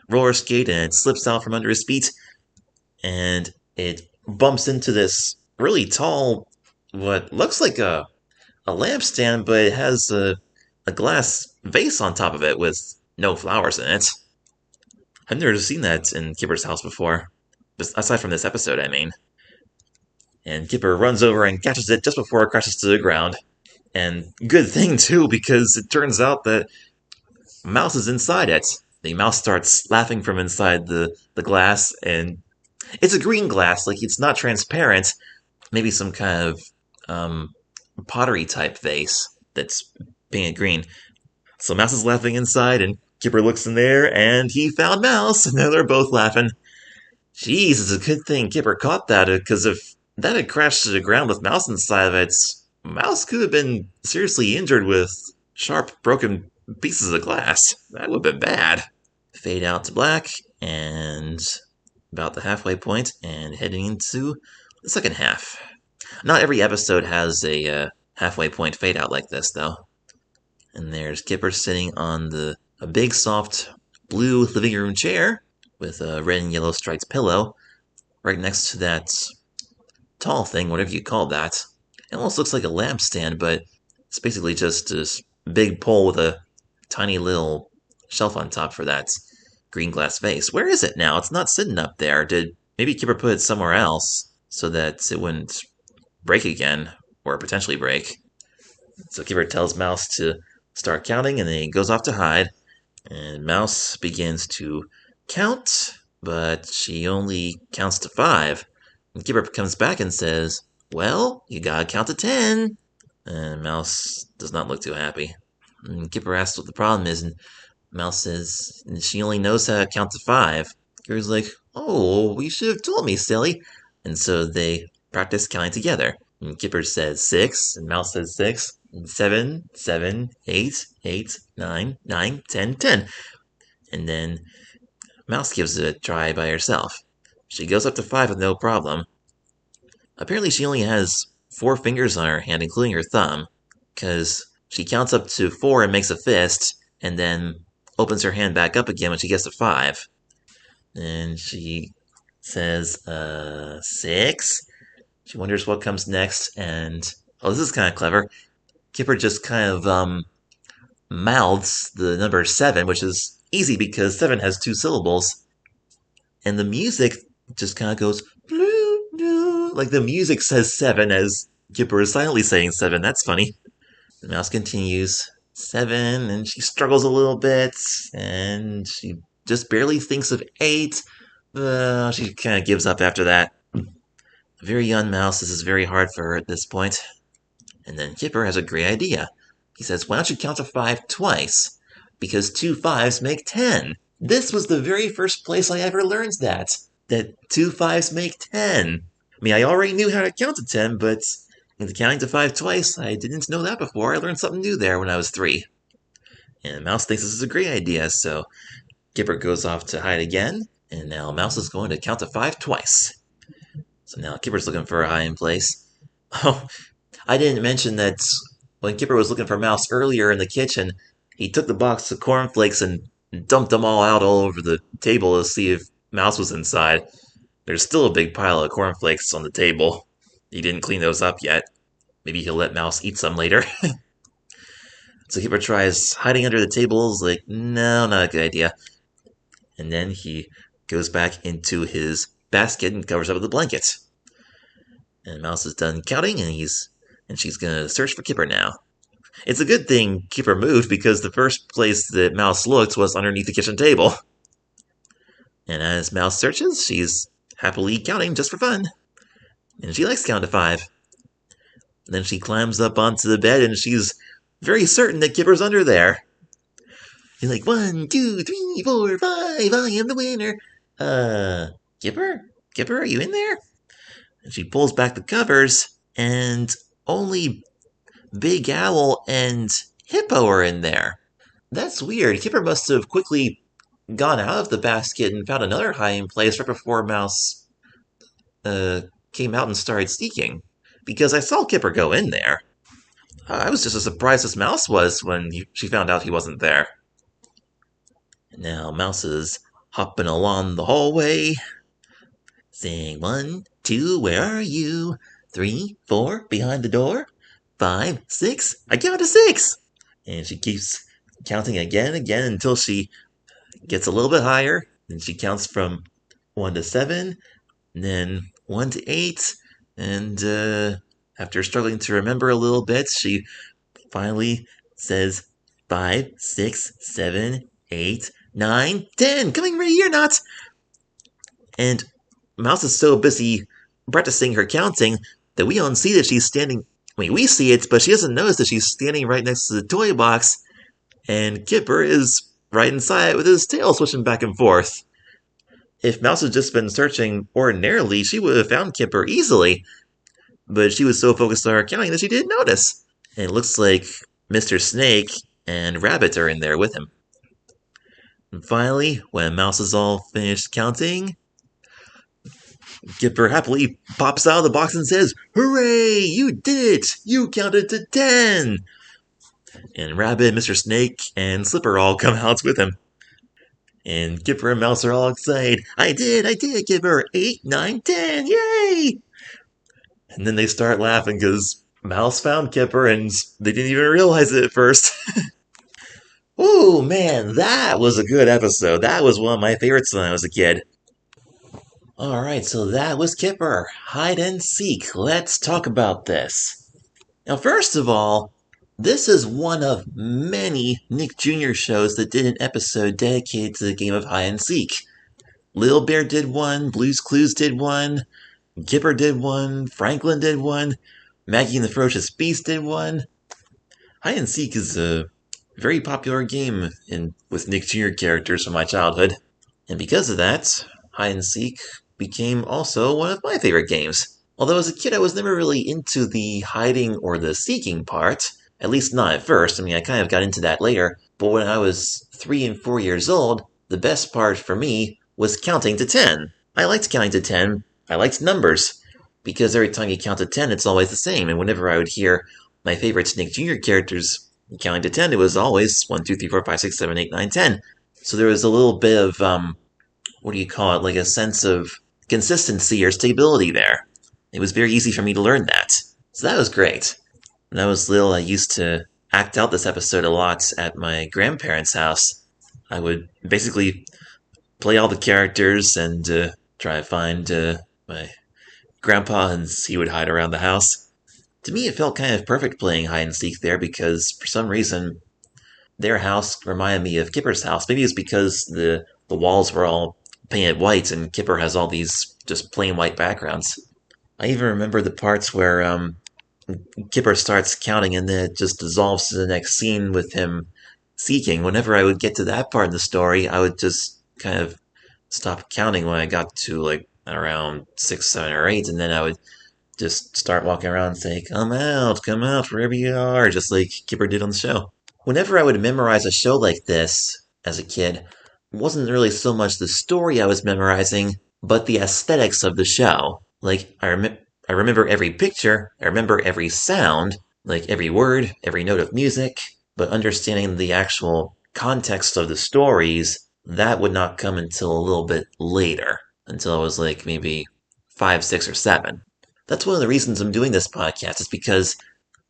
roller skate and it slips out from under his feet. And it bumps into this really tall, what looks like a lampstand, but it has a glass vase on top of it with no flowers in it. I've never seen that in Kipper's house before. Aside from this episode, I mean. And Kipper runs over and catches it just before it crashes to the ground. And good thing, too, because it turns out that Mouse is inside it. The mouse starts laughing from inside the glass, and it's a green glass, like it's not transparent. Maybe some kind of pottery-type vase that's painted green. So Mouse is laughing inside, and Kipper looks in there, and he found Mouse, and now they're both laughing. Jeez, it's a good thing Kipper caught that, because if that had crashed to the ground with Mouse inside of it, Mouse could have been seriously injured with sharp, broken pieces of glass. That would have been bad. Fade out to black, and about the halfway point, and heading into the second half. Not every episode has a halfway point fade out like this, though. And there's Kipper sitting on a big, soft, blue living room chair with a red and yellow striped pillow right next to that tall thing, whatever you call that. It almost looks like a lampstand, but it's basically just this big pole with a tiny little shelf on top for that green glass vase. Where is it now? It's not sitting up there. Did maybe Kipper put it somewhere else so that it wouldn't break again, or potentially break? So Kipper tells Mouse to start counting, and then he goes off to hide. And Mouse begins to count, but she only counts to 5. And Kipper comes back and says, "Well, you gotta count to 10. And Mouse does not look too happy. And Kipper asks what the problem is, and Mouse says she only knows how to count to 5. Kipper's like, "Oh, you should have told me, silly." And so they practice counting together. And Kipper says 6, and Mouse says 6, and 7, 7, 8, 8, 9, 9, 10, 10. And then Mouse gives it a try by herself. She goes up to 5 with no problem. Apparently she only has 4 fingers on her hand, including her thumb, because she counts up to 4 and makes a fist, and then opens her hand back up again when she gets to 5. And she says, 6. She wonders what comes next, and, oh, this is kind of clever. Kipper just kind of, mouths the number 7, which is easy because 7 has 2 syllables. And the music just kind of goes, like the music says 7 as Kipper is silently saying 7. That's funny. The Mouse continues, 7, and she struggles a little bit, and she just barely thinks of 8. She kind of gives up after that. A very young Mouse, this is very hard for her at this point. And then Kipper has a great idea. He says, "Why don't you count to 5 twice? Because 2 5s make 10. This was the very first place I ever learned that 2 5s make 10. I mean, I already knew how to count to 10, but in counting to 5 twice, I didn't know that before. I learned something new there when I was 3. And Mouse thinks this is a great idea, so Kipper goes off to hide again, and now Mouse is going to count to 5 twice. So now Kipper's looking for a hiding place. Oh, I didn't mention that when Kipper was looking for Mouse earlier in the kitchen, he took the box of cornflakes and dumped them all out all over the table to see if Mouse was inside. There's still a big pile of cornflakes on the table. He didn't clean those up yet. Maybe he'll let Mouse eat some later. So Kipper tries hiding under the tables, like, no, not a good idea. And then he goes back into his basket and covers up with a blanket. And Mouse is done counting, and she's gonna search for Kipper now. It's a good thing Kipper moved, because the first place that Mouse looked was underneath the kitchen table. And as Mouse searches, she's happily counting just for fun. And she likes to count to 5. And then she climbs up onto the bed, and she's very certain that Kipper's under there. You're like, 1, 2, 3, 4, 5, I am the winner. Kipper? Kipper, are you in there? And she pulls back the covers, and only Big Owl and Hippo are in there. That's weird. Kipper must have quickly gone out of the basket and found another hiding place right before Mouse came out and started sneaking. Because I saw Kipper go in there. I was just as surprised as Mouse was when she found out he wasn't there. And now Mouse is hopping along the hallway, saying, 1, 2, where are you? 3, 4, behind the door. 5, 6, I count to 6! And she keeps counting again and again until she gets a little bit higher. And she counts from 1 to 7, and then 1 to 8, and after struggling to remember a little bit, she finally says 5, 6, 7, 8, 9, 10! Coming right here, Knots! And Mouse is so busy practicing her counting that we don't see that she's standing. I mean, we see it, but she doesn't notice that she's standing right next to the toy box and Kipper is right inside with his tail switching back and forth. If Mouse had just been searching ordinarily, she would have found Kipper easily, but she was so focused on her counting that she didn't notice. And it looks like Mr. Snake and Rabbit are in there with him. And finally, when Mouse is all finished counting, Kipper happily pops out of the box and says, "Hooray! You did it! You counted to 10! And Rabbit, Mr. Snake, and Slipper all come out with him. And Kipper and Mouse are all excited. I did, Kipper! 8, 9, 10! Yay! And then they start laughing because Mouse found Kipper and they didn't even realize it at first. Ooh, man, that was a good episode. That was one of my favorites when I was a kid. Alright, so that was Kipper. Hide and seek. Let's talk about this. Now, first of all, this is one of many Nick Jr. shows that did an episode dedicated to the game of hide and seek. Little Bear did one, Blue's Clues did one, Kipper did one, Franklin did one, Maggie and the Ferocious Beast did one. Hide and seek is a very popular game with Nick Jr. characters from my childhood. And because of that, hide and seek became also one of my favorite games. Although as a kid I was never really into the hiding or the seeking part, at least not at first. I mean, I kind of got into that later, but when I was 3 and 4 years old, the best part for me was counting to 10. I liked counting to 10. I liked numbers, because every time you count to 10, it's always the same, and whenever I would hear my favorite Nick Jr. characters counting to 10, it was always 1, 2, 3, 4, 5, 6, 7, 8, 9, 10. So there was a little bit of, like a sense of consistency or stability there. It was very easy for me to learn that. So that was great. When I was little, I used to act out this episode a lot at my grandparents' house. I would basically play all the characters and try to find my grandpa, and he would hide around the house. To me, it felt kind of perfect playing hide and seek there because, for some reason, their house reminded me of Kipper's house. Maybe it's because the walls were all painted white and Kipper has all these just plain white backgrounds. I even remember the parts where Kipper starts counting and then it just dissolves to the next scene with him seeking. Whenever I would get to that part of the story, I would just kind of stop counting when I got to like around 6, 7, or 8, and then I would just start walking around and say, come out, wherever you are, just like Kipper did on the show. Whenever I would memorize a show like this as a kid, it wasn't really so much the story I was memorizing, but the aesthetics of the show. Like, I remember every picture, I remember every sound, like every word, every note of music, but understanding the actual context of the stories, that would not come until a little bit later, until I was like maybe 5, 6, or 7. That's one of the reasons I'm doing this podcast, is because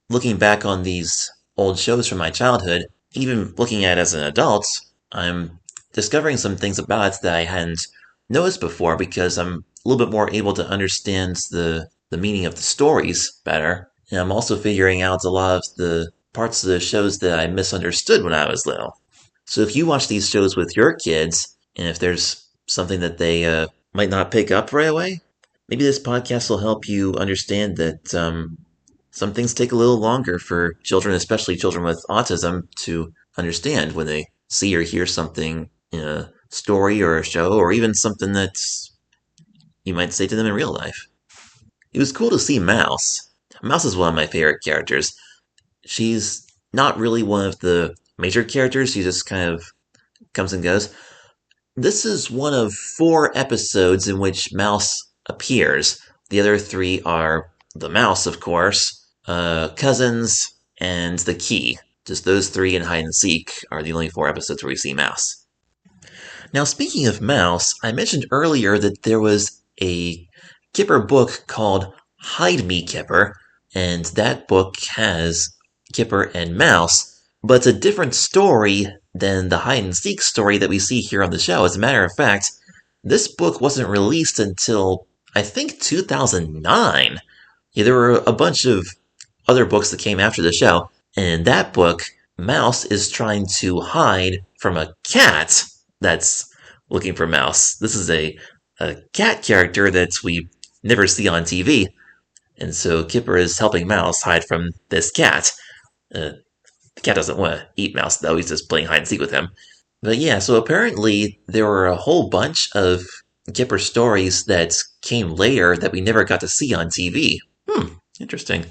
looking back on these old shows from my childhood, even looking at it as an adult, I'm discovering some things about it that I hadn't noticed before because I'm a little bit more able to understand the meaning of the stories better. And I'm also figuring out a lot of the parts of the shows that I misunderstood when I was little. So if you watch these shows with your kids, and if there's something that they might not pick up right away, maybe this podcast will help you understand that some things take a little longer for children, especially children with autism, to understand when they see or hear something in a story or a show, or even something that you might say to them in real life. It was cool to see Mouse. Mouse is one of my favorite characters. She's not really one of the major characters, she just kind of comes and goes. This is one of 4 episodes in which Mouse appears. The other 3 are the Mouse, of course, Cousins, and the Key. Just those 3 and Hide and Seek are the only 4 episodes where we see Mouse. Now, speaking of Mouse, I mentioned earlier that there was a Kipper book called Hide Me, Kipper, and that book has Kipper and Mouse, but it's a different story than the hide and seek story that we see here on the show. As a matter of fact, this book wasn't released until, I think, 2009. Yeah, there were a bunch of other books that came after the show, and in that book, Mouse is trying to hide from a cat that's looking for Mouse. This is a cat character that we never see on TV, and so Kipper is helping Mouse hide from this cat. The The cat doesn't want to eat Mouse, though. He's just playing hide and seek with him. But yeah, so apparently there were a whole bunch of Kipper stories that came later that we never got to see on TV. Interesting.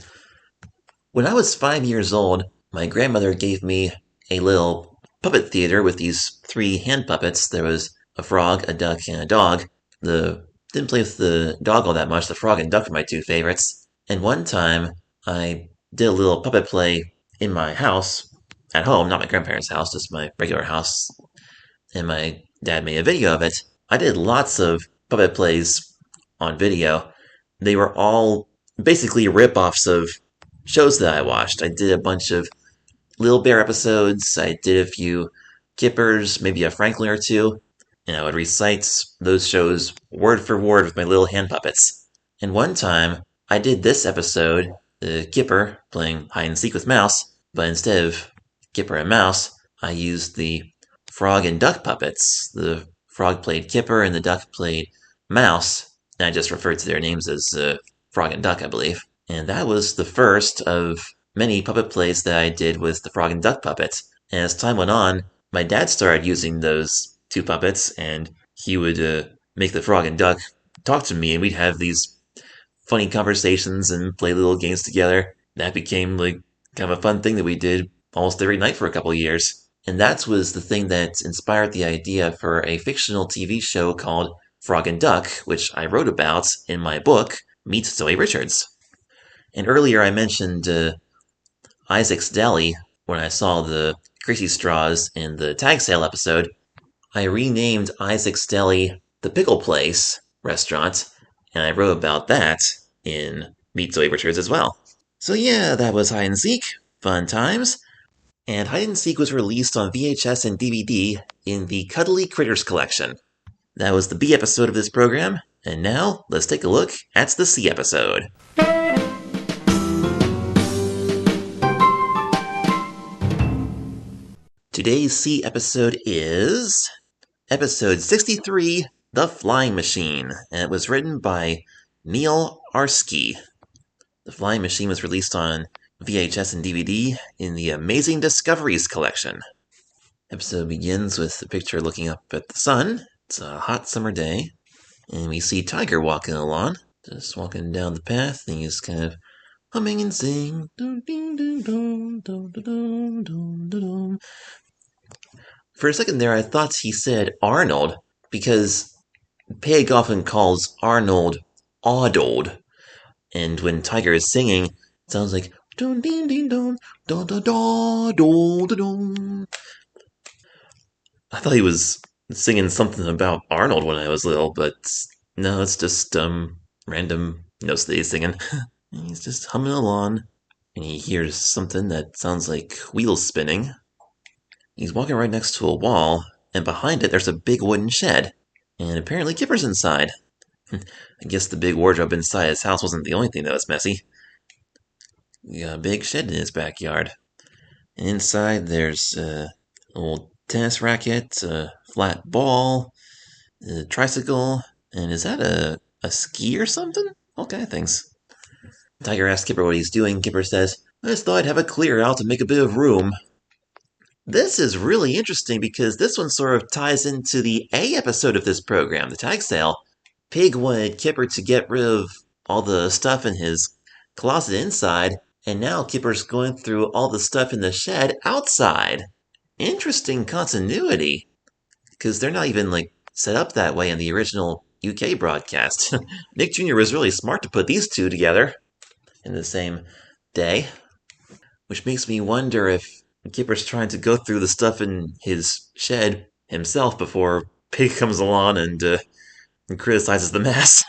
When I was 5 years old, my grandmother gave me a little puppet theater with these 3 hand puppets. There was a frog, a duck, and a dog. Didn't play with the dog all that much. The frog and duck were my 2 favorites. And one time, I did a little puppet play in my house, at home, not my grandparents' house, just my regular house, and my dad made a video of it. I did lots of puppet plays on video. They were all basically rip-offs of shows that I watched. I did a bunch of Little Bear episodes, I did a few Kippers, maybe a Franklin or 2, and I would recite those shows word for word with my little hand puppets. And one time, I did this episode, the Kipper playing hide and seek with Mouse, but instead of Kipper and Mouse, I used the frog and duck puppets. The frog played Kipper and the duck played Mouse, and I just referred to their names as frog and duck, I believe. And that was the first of many puppet plays that I did with the frog and duck puppets. And as time went on, my dad started using those 2 puppets, and he would make the frog and duck talk to me, and we'd have these funny conversations and play little games together. That became like kind of a fun thing that we did almost every night for a couple of years. And that was the thing that inspired the idea for a fictional TV show called Frog and Duck, which I wrote about in my book, Meet Zoe Richards. And earlier I mentioned Isaac's Deli when I saw the Greasy Straws in the tag sale episode. I renamed Isaac's Deli the Pickle Place restaurant, and I wrote about that in Meet Zoe Richards as well. So yeah, that was Hide and Seek. Fun times. And Hide and Seek was released on VHS and DVD in the Cuddly Critters collection. That was the B episode of this program, and now let's take a look at the C episode. Today's C episode is episode 63, The Flying Machine, and it was written by Neil Arsky. The Flying Machine was released on VHS and DVD in the Amazing Discoveries collection. Episode begins with the picture looking up at the sun. It's a hot summer day, and we see Tiger walking along, just walking down the path, and he's kind of humming and singing. For a second there, I thought he said Arnold, because Pig often calls Arnold Audled, and when Tiger is singing, it sounds like dun ding ding dun dun dun dun dun dun. I thought he was singing something about Arnold when I was little, but no, it's just random notes that he's singing. He's just humming along, and he hears something that sounds like wheels spinning. He's walking right next to a wall, and behind it there's a big wooden shed, and apparently Kipper's inside. I guess the big wardrobe inside his house wasn't the only thing that was messy. He got a big shed in his backyard. And inside there's an old tennis racket, a flat ball, a tricycle, and is that a ski or something? All kind of things. Tiger asks Kipper what he's doing. Kipper says, I just thought I'd have a clear out to make a bit of room. This is really interesting because this one sort of ties into the A episode of this program, the tag sale. Pig wanted Kipper to get rid of all the stuff in his closet inside, and now Kipper's going through all the stuff in the shed outside. Interesting continuity, because they're not even set up that way in the original UK broadcast. Nick Jr. was really smart to put these 2 together in the same day, which makes me wonder if Kipper's trying to go through the stuff in his shed himself before Pig comes along and criticizes the mess.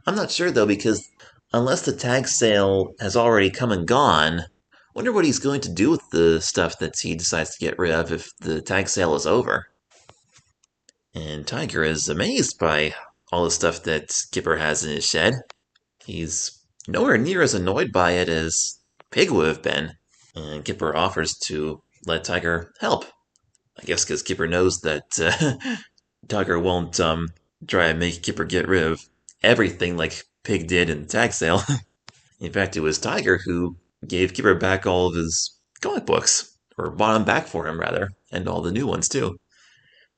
I'm not sure, though, because unless the tag sale has already come and gone, I wonder what he's going to do with the stuff that he decides to get rid of if the tag sale is over. And Tiger is amazed by all the stuff that Kipper has in his shed. He's nowhere near as annoyed by it as Pig would have been. And Kipper offers to let Tiger help. I guess because Kipper knows that Tiger won't try and make Kipper get rid of everything like Pig did in the tag sale. In fact, it was Tiger who gave Kipper back all of his comic books, or bought them back for him, rather, and all the new ones, too.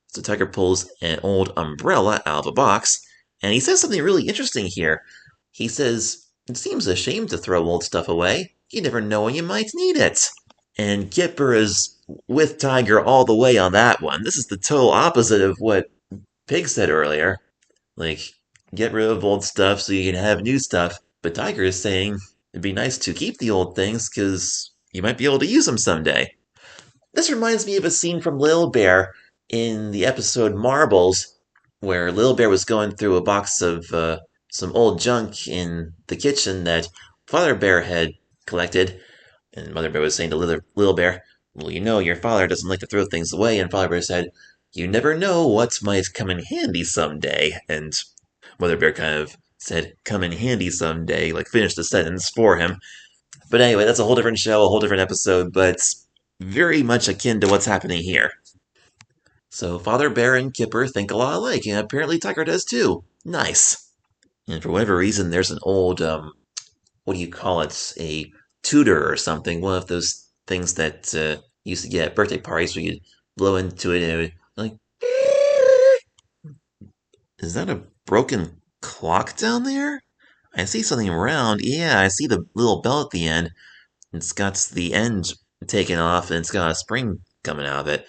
So Tiger pulls an old umbrella out of a box, and he says something really interesting here. He says, "It seems a shame to throw old stuff away. You never know when you might need it." And Kipper is with Tiger all the way on that one. This is the total opposite of what Pig said earlier. Like, get rid of old stuff so you can have new stuff. But Tiger is saying it'd be nice to keep the old things because you might be able to use them someday. This reminds me of a scene from Little Bear in the episode Marbles, where Little Bear was going through a box of some old junk in the kitchen that Father Bear had collected. And Mother Bear was saying to Little Bear, "Well, you know, your father doesn't like to throw things away." And Father Bear said, "You never know what might come in handy someday." And Mother Bear kind of said, "Come in handy someday," like finished the sentence for him. But anyway, that's a whole different show, a whole different episode, but very much akin to what's happening here. So Father Bear and Kipper think a lot alike, and apparently Tiger does too. Nice. And for whatever reason, there's an old, what do you call it? A tutor or something. One of those things that used to get at birthday parties where you blow into it and it would, like... Is that a broken clock down there? I see something round. Yeah, I see the little bell at the end. It's got the end taken off and it's got a spring coming out of it.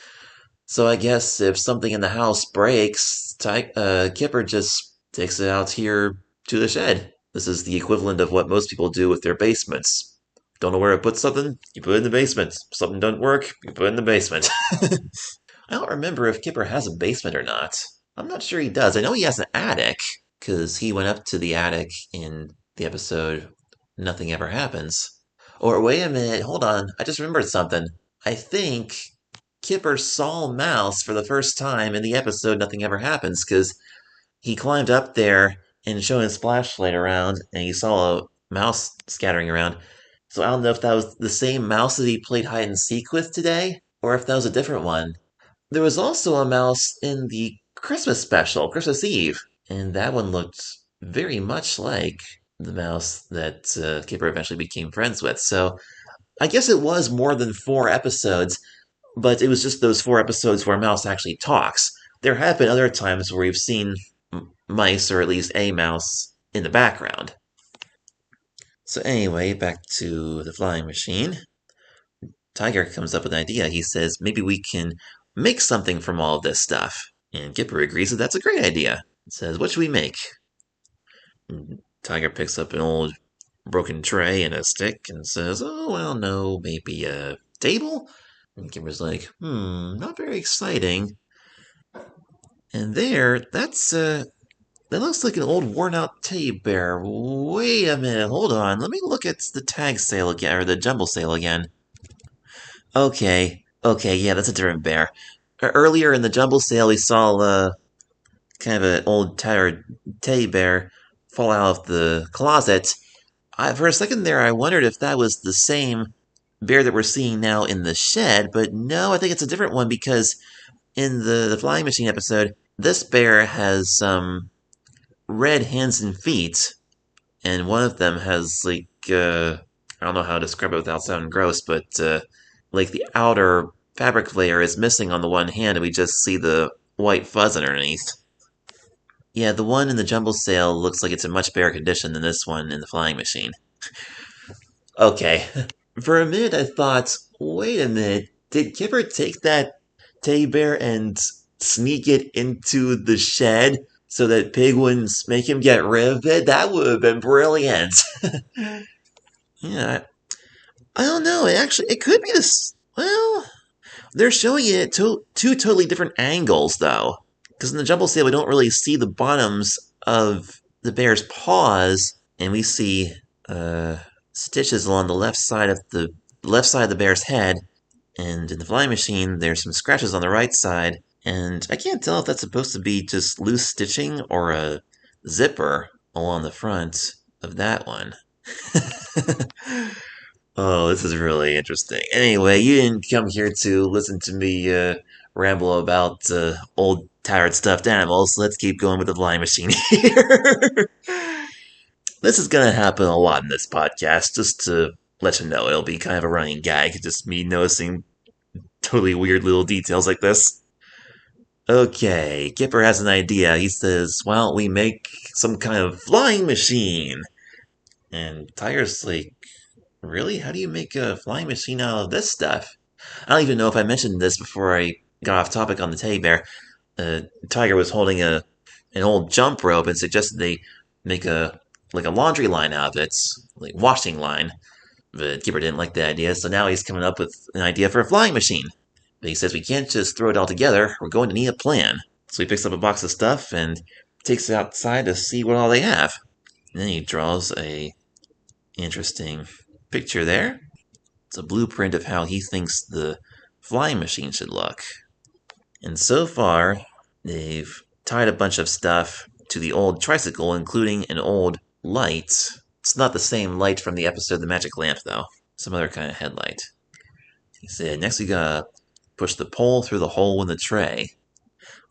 So I guess if something in the house breaks, Kipper just takes it out here to the shed. This is the equivalent of what most people do with their basements. Don't know where to put something? You put it in the basement. Something doesn't work? You put it in the basement. I don't remember if Kipper has a basement or not. I'm not sure he does. I know he has an attic, because he went up to the attic in the episode Nothing Ever Happens. Or wait a minute, hold on. I just remembered something. I think Kipper saw Mouse for the first time in the episode Nothing Ever Happens, because he climbed up there and showed his flashlight around, and he saw a mouse scattering around. So I don't know if that was the same mouse that he played hide and seek with today, or if that was a different one. There was also a mouse in the Christmas special, Christmas Eve, and that one looked very much like the mouse that Kipper eventually became friends with. So I guess it was more than 4 episodes, but it was just those 4 episodes where Mouse actually talks. There have been other times where we've seen mice, or at least a mouse, in the background. So anyway, back to the flying machine. Tiger comes up with an idea. He says, maybe we can make something from all of this stuff. And Kipper agrees that that's a great idea. He says, what should we make? And Tiger picks up an old broken tray and a stick and says, oh, well, no, maybe a table? And Kipper's like, not very exciting. And that looks like an old worn-out teddy bear. Wait a minute, hold on. Let me look at the tag sale again, or the Jumble sale again. Okay, yeah, that's a different bear. Earlier in the Jumble sale, we saw kind of an old tired teddy bear fall out of the closet. For a second there, I wondered if that was the same bear that we're seeing now in the shed, but no, I think it's a different one, because in the Flying Machine episode, this bear has some red hands and feet, and one of them has, like, I don't know how to describe it without sounding gross, but, like, the outer fabric layer is missing on the one hand, and we just see the white fuzz underneath. Yeah, the one in the Jumble sale looks like it's in much better condition than this one in the Flying Machine. Okay. For a minute I thought, wait a minute, did Kipper take that teddy bear and sneak it into the shed so that Pig wouldn't make him get rid of it? That would have been brilliant. Yeah, I don't know, it could be this, well, they're showing it at two totally different angles, though. Because in the Jumble sale, we don't really see the bottoms of the bear's paws, and we see stitches along the left side of the bear's head. And in the Flying Machine, there's some scratches on the right side, and I can't tell if that's supposed to be just loose stitching or a zipper along the front of that one. Oh, this is really interesting. Anyway, you didn't come here to listen to me ramble about old, tired, stuffed animals. Let's keep going with the Flying Machine here. This is going to happen a lot in this podcast, just to let you know. It'll be kind of a running gag, just me noticing totally weird little details like this. Okay, Kipper has an idea. He says, why don't we make some kind of flying machine? And Tiger's like, really? How do you make a flying machine out of this stuff? I don't even know if I mentioned this before I got off topic on the teddy bear. Tiger was holding an old jump rope and suggested they make a laundry line out of it, like washing line. But Kipper didn't like the idea, so now he's coming up with an idea for a flying machine. But he says we can't just throw it all together. We're going to need a plan. So he picks up a box of stuff and takes it outside to see what all they have. And then he draws a interesting picture there. It's a blueprint of how he thinks the flying machine should look. And so far, they've tied a bunch of stuff to the old tricycle, including an old light. It's not the same light from the episode The Magic Lamp, though. Some other kind of headlight. He said, next we gotta push the pole through the hole in the tray.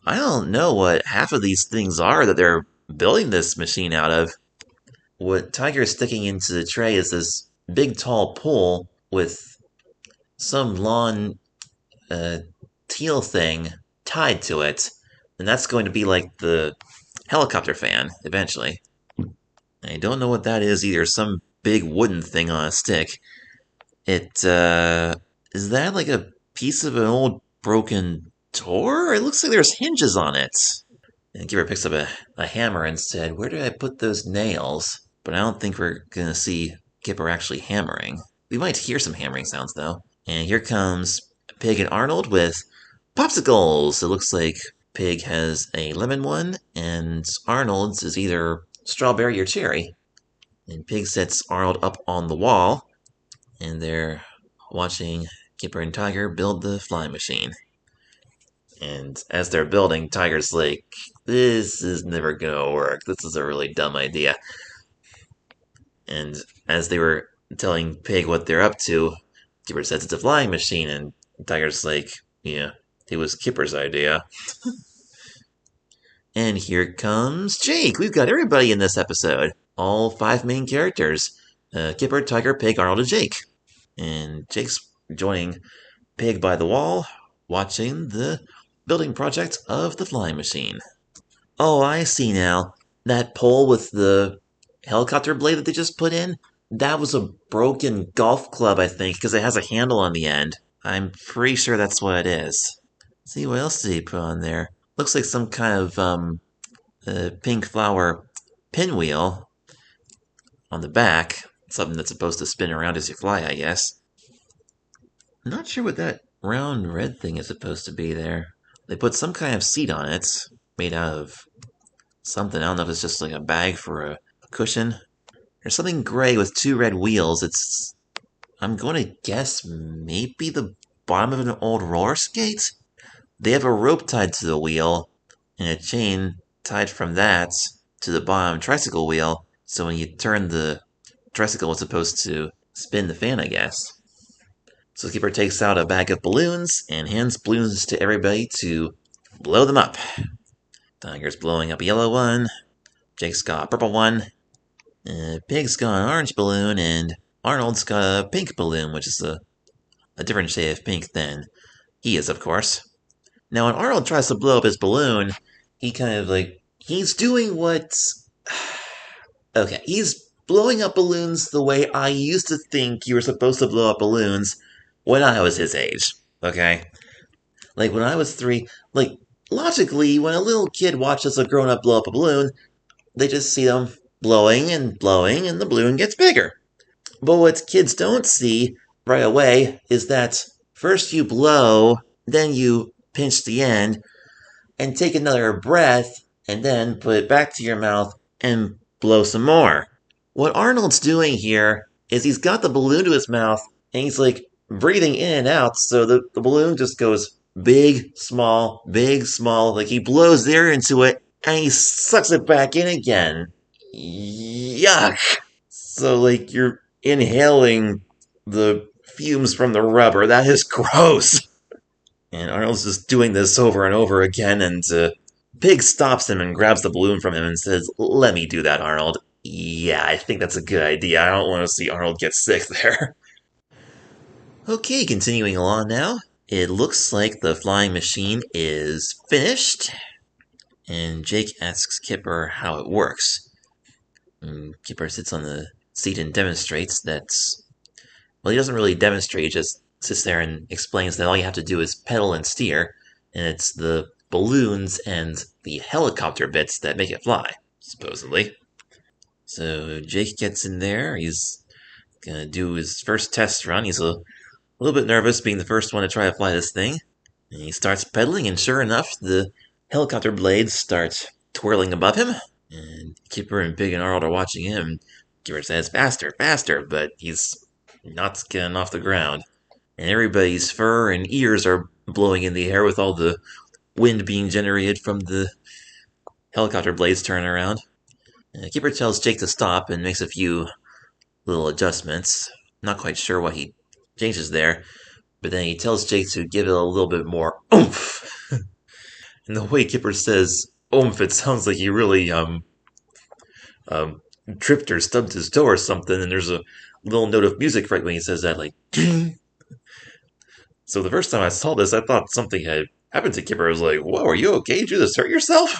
I don't know what half of these things are that they're building this machine out of. What Tiger is sticking into the tray is this big tall pole with some lawn teal thing tied to it. And that's going to be like the helicopter fan, eventually. I don't know what that is either. Some big wooden thing on a stick. Is that like a piece of an old broken door? It looks like there's hinges on it. And Kipper picks up a hammer and said, where did I put those nails? But I don't think we're going to see Kipper actually hammering. We might hear some hammering sounds, though. And here comes Pig and Arnold with popsicles. It looks like Pig has a lemon one, and Arnold's is either strawberry or cherry. And Pig sets Arnold up on the wall, and they're watching Kipper and Tiger build the flying machine. And as they're building, Tiger's like, this is never gonna work. This is a really dumb idea. And as they were telling Pig what they're up to, Kipper says it's a flying machine, and Tiger's like, yeah, it was Kipper's idea. And here comes Jake. We've got everybody in this episode. All 5 main characters. Kipper, Tiger, Pig, Arnold, and Jake. And Jake's joining Pig by the wall, watching the building project of the flying machine. Oh, I see now. That pole with the helicopter blade that they just put in, that was a broken golf club, I think, because it has a handle on the end. I'm pretty sure that's what it is. Let's see, what else did he put on there? Looks like some kind of pink flower pinwheel on the back. Something that's supposed to spin around as you fly, I guess. I'm not sure what that round red thing is supposed to be there. They put some kind of seat on it, made out of something. I don't know if it's just like a bag for a cushion. There's something gray with 2 red wheels. I'm going to guess maybe the bottom of an old roller skate? They have a rope tied to the wheel, and a chain tied from that to the bottom tricycle wheel, so when you turn the tricycle, it's supposed to spin the fan, I guess. So Kipper takes out a bag of balloons, and hands balloons to everybody to blow them up. Tiger's blowing up a yellow one, Jake's got a purple one, Pig's got an orange balloon, and Arnold's got a pink balloon, which is a different shade of pink than he is, of course. Now, when Arnold tries to blow up his balloon, he kind of he's doing what... Okay, he's blowing up balloons the way I used to think you were supposed to blow up balloons when I was his age, okay? Like, when I was 3, logically, when a little kid watches a grown-up blow up a balloon, they just see them blowing, and the balloon gets bigger. But what kids don't see right away is that first you blow, then you pinch the end, and take another breath, and then put it back to your mouth and blow some more. What Arnold's doing here is he's got the balloon to his mouth, and he's breathing in and out, so the balloon just goes big, small, like he blows air into it, and he sucks it back in again. Yuck! So, you're inhaling the fumes from the rubber. That is gross! And Arnold's just doing this over and over again, and Pig stops him and grabs the balloon from him and says, let me do that, Arnold. Yeah, I think that's a good idea. I don't want to see Arnold get sick there. Okay, continuing along now. It looks like the flying machine is finished, and Jake asks Kipper how it works. And Kipper sits on the seat and demonstrates that. Well, he doesn't really demonstrate, he just sits there and explains that all you have to do is pedal and steer, and it's the balloons and the helicopter bits that make it fly, supposedly. So Jake gets in there, he's gonna do his first test run. He's a little bit nervous being the first one to try to fly this thing. And he starts pedaling, and sure enough, the helicopter blades start twirling above him. And Kipper and Big and Arnold are watching him. Kipper says, "Faster, faster," but he's not getting off the ground. And everybody's fur and ears are blowing in the air with all the wind being generated from the helicopter blades turning around. Kipper tells Jake to stop and makes a few little adjustments. Not quite sure what he changes there, but then he tells Jake to give it a little bit more oomph. And the way Kipper says oomph, it sounds like he really tripped or stubbed his toe or something, and there's a little note of music right when he says that, like ding. So the first time I saw this, I thought something had happened to Kipper. I was like, whoa, are you okay? Did you just hurt yourself?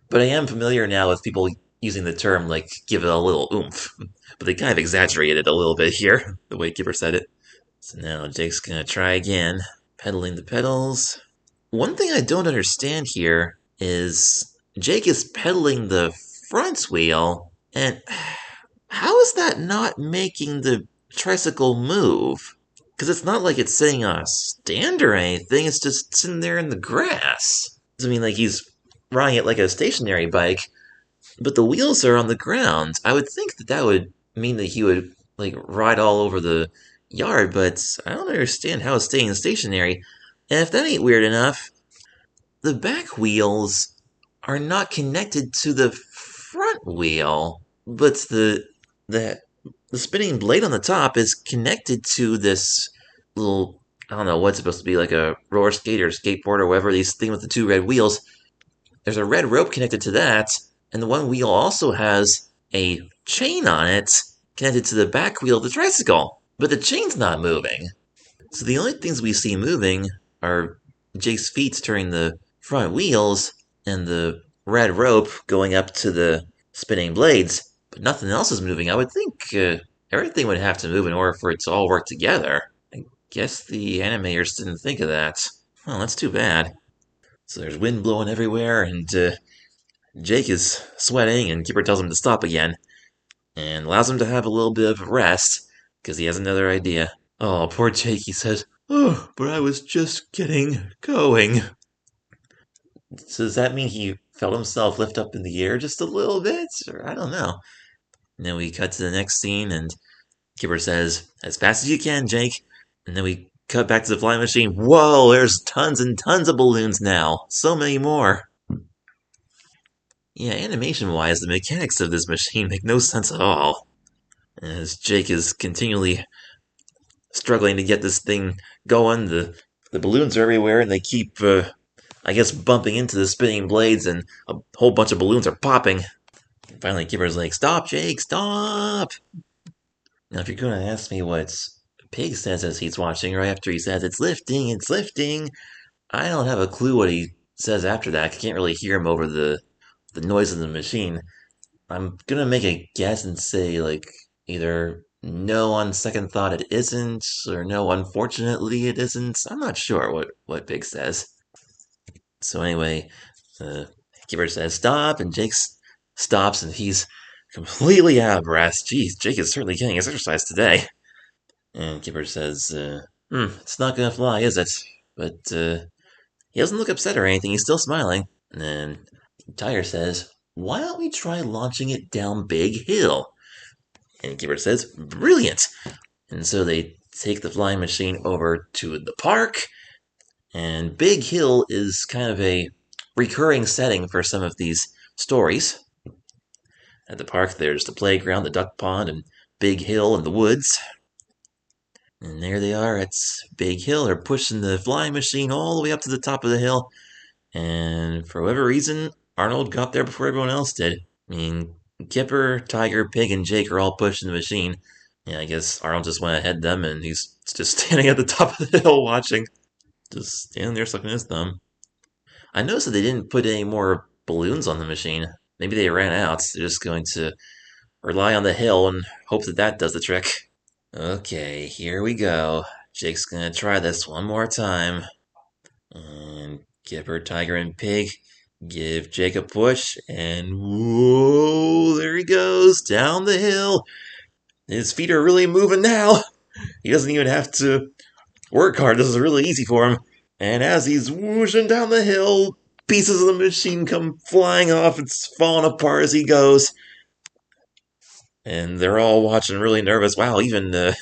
But I am familiar now with people using the term, like, give it a little oomph. But they kind of exaggerated it a little bit here, the way Kipper said it. So now Jake's gonna try again, pedaling the pedals. One thing I don't understand here is Jake is pedaling the front wheel, and how is that not making the tricycle move? Because it's not like it's sitting on a stand or anything, it's just sitting there in the grass. I mean, like, he's riding it like a stationary bike, but the wheels are on the ground. I would think that would mean that he would, like, ride all over the yard, but I don't understand how it's staying stationary. And if that ain't weird enough, the back wheels are not connected to the front wheel, but the spinning blade on the top is connected to this little, I don't know what's supposed to be, like a roller skate or skateboard or whatever, these thing with the two red wheels. There's a red rope connected to that, and the one wheel also has a chain on it connected to the back wheel of the tricycle, but the chain's not moving. So the only things we see moving are Jake's feet turning the front wheels and the red rope going up to the spinning blades, but nothing else is moving. I would think everything would have to move in order for it to all work together. I guess the animators didn't think of that. Well, that's too bad. So there's wind blowing everywhere, and Jake is sweating, and Kipper tells him to stop again, and allows him to have a little bit of a rest, because he has another idea. Oh, poor Jake, he says, "Oh, but I was just getting going." So does that mean he felt himself lift up in the air just a little bit? Or I don't know. And then we cut to the next scene, and Kipper says, "As fast as you can, Jake." And then we cut back to the flying machine. Whoa, there's tons and tons of balloons now. So many more. Yeah, animation-wise, the mechanics of this machine make no sense at all. As Jake is continually struggling to get this thing going, the balloons are everywhere, and they keep, I guess, bumping into the spinning blades, and a whole bunch of balloons are popping. And finally, Kipper's like, "Stop, Jake, stop!" Now, if you're going to ask me what Pig says as he's watching, right after he says, it's lifting," I don't have a clue what he says after that. I can't really hear him over the noise of the machine. I'm gonna make a guess and say, like, either no, on second thought it isn't, or no, unfortunately it isn't. I'm not sure what Big says. So anyway, Kipper says stop, and Jake stops, and he's completely out of breath. Geez, Jake is certainly getting his exercise today. And Kipper says, it's not gonna fly, is it? But he doesn't look upset or anything, he's still smiling. And then Tiger says, why don't we try launching it down Big Hill? And Kipper says, brilliant! And so they take the flying machine over to the park, and Big Hill is kind of a recurring setting for some of these stories. At the park, there's the playground, the duck pond, and Big Hill in the woods. And there they are at Big Hill. They're pushing the flying machine all the way up to the top of the hill. And for whatever reason, Arnold got there before everyone else did. I mean, Kipper, Tiger, Pig, and Jake are all pushing the machine. Yeah, I guess Arnold just went ahead of them, and he's just standing at the top of the hill watching. Just standing there sucking his thumb. I noticed that they didn't put any more balloons on the machine. Maybe they ran out. They're just going to rely on the hill and hope that that does the trick. Okay, here we go. Jake's gonna try this one more time. And Kipper, Tiger, and Pig give Jake a push, and whoa, there he goes, down the hill. His feet are really moving now. He doesn't even have to work hard. This is really easy for him. And as he's whooshing down the hill, pieces of the machine come flying off. It's falling apart as he goes. And they're all watching really nervous. Wow, even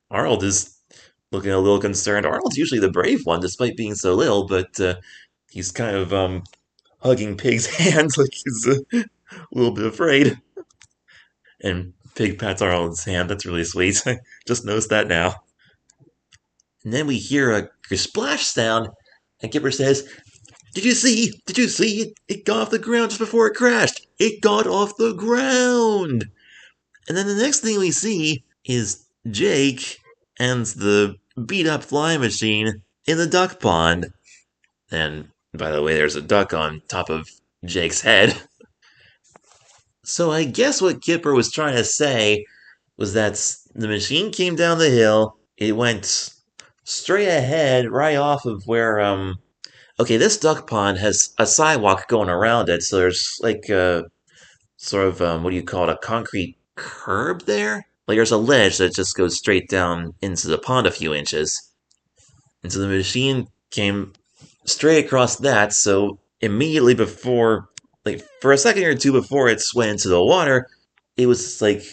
Arnold is looking a little concerned. Arnold's usually the brave one, despite being so little, but he's kind of hugging Pig's hands like he's a little bit afraid. And Pig pats Arnold's hand. That's really sweet. Just noticed that now. And then we hear a splash sound, and Kipper says, Did you see? Did you see? It got off the ground just before it crashed. It got off the ground. And then the next thing we see is Jake and the beat-up flying machine in the duck pond. And, by the way, there's a duck on top of Jake's head. So I guess what Kipper was trying to say was that the machine came down the hill, it went straight ahead right off of where, okay, this duck pond has a sidewalk going around it, so there's like a sort of, what do you call it, a concrete curb there? Like there's a ledge that just goes straight down into the pond a few inches. And so the machine came straight across that, so immediately before, like for a second or two before it went into the water, it was like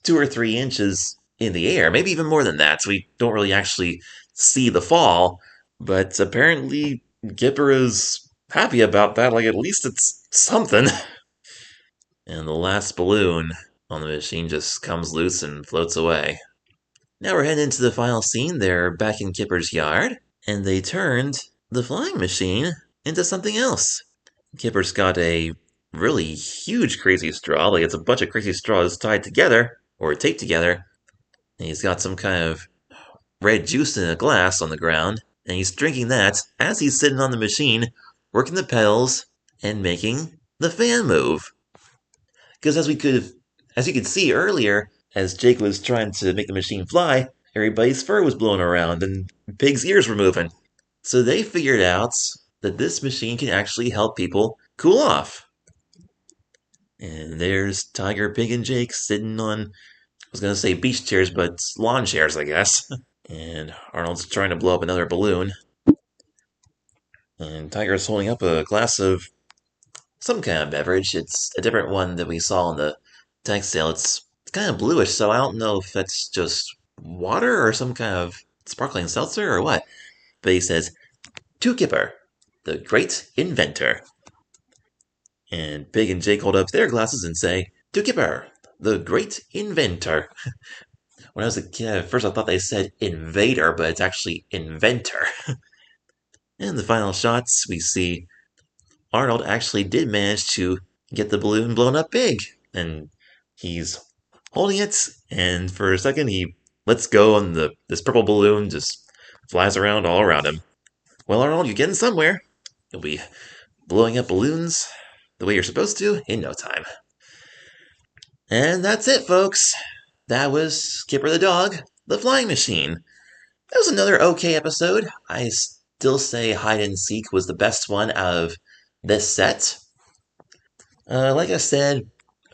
2 or 3 inches in the air, maybe even more than that, so we don't really actually see the fall, but apparently Kipper is happy about that, like at least it's something. And the last balloon on the machine just comes loose and floats away. Now we're heading into the final scene. They're back in Kipper's yard, and they turned the flying machine into something else. Kipper's got a really huge crazy straw, like it's a bunch of crazy straws tied together, or taped together, and he's got some kind of red juice in a glass on the ground, and he's drinking that as he's sitting on the machine, working the pedals, and making the fan move. Because as you could see earlier, as Jake was trying to make the machine fly, everybody's fur was blowing around and Pig's ears were moving. So they figured out that this machine can actually help people cool off. And there's Tiger, Pig, and Jake sitting on, I was going to say beach chairs, but lawn chairs, I guess. And Arnold's trying to blow up another balloon. And Tiger's holding up a glass of some kind of beverage. It's a different one that we saw in the tank sale. It's kind of bluish, so I don't know if that's just water or some kind of sparkling seltzer or what. But he says, To Kipper, the great inventor. And Pig and Jake hold up their glasses and say, To Kipper, the great inventor. When I was a kid, at first I thought they said invader, but it's actually inventor. In the final shots, we see Arnold actually did manage to get the balloon blown up big. And he's holding it, and for a second he lets go, and this purple balloon just flies around all around him. Well, Arnold, you're getting somewhere. You'll be blowing up balloons the way you're supposed to in no time. And that's it, folks. That was Kipper the Dog, the Flying Machine. That was another okay episode. I still say Hide and Seek was the best one out of this set. Like I said,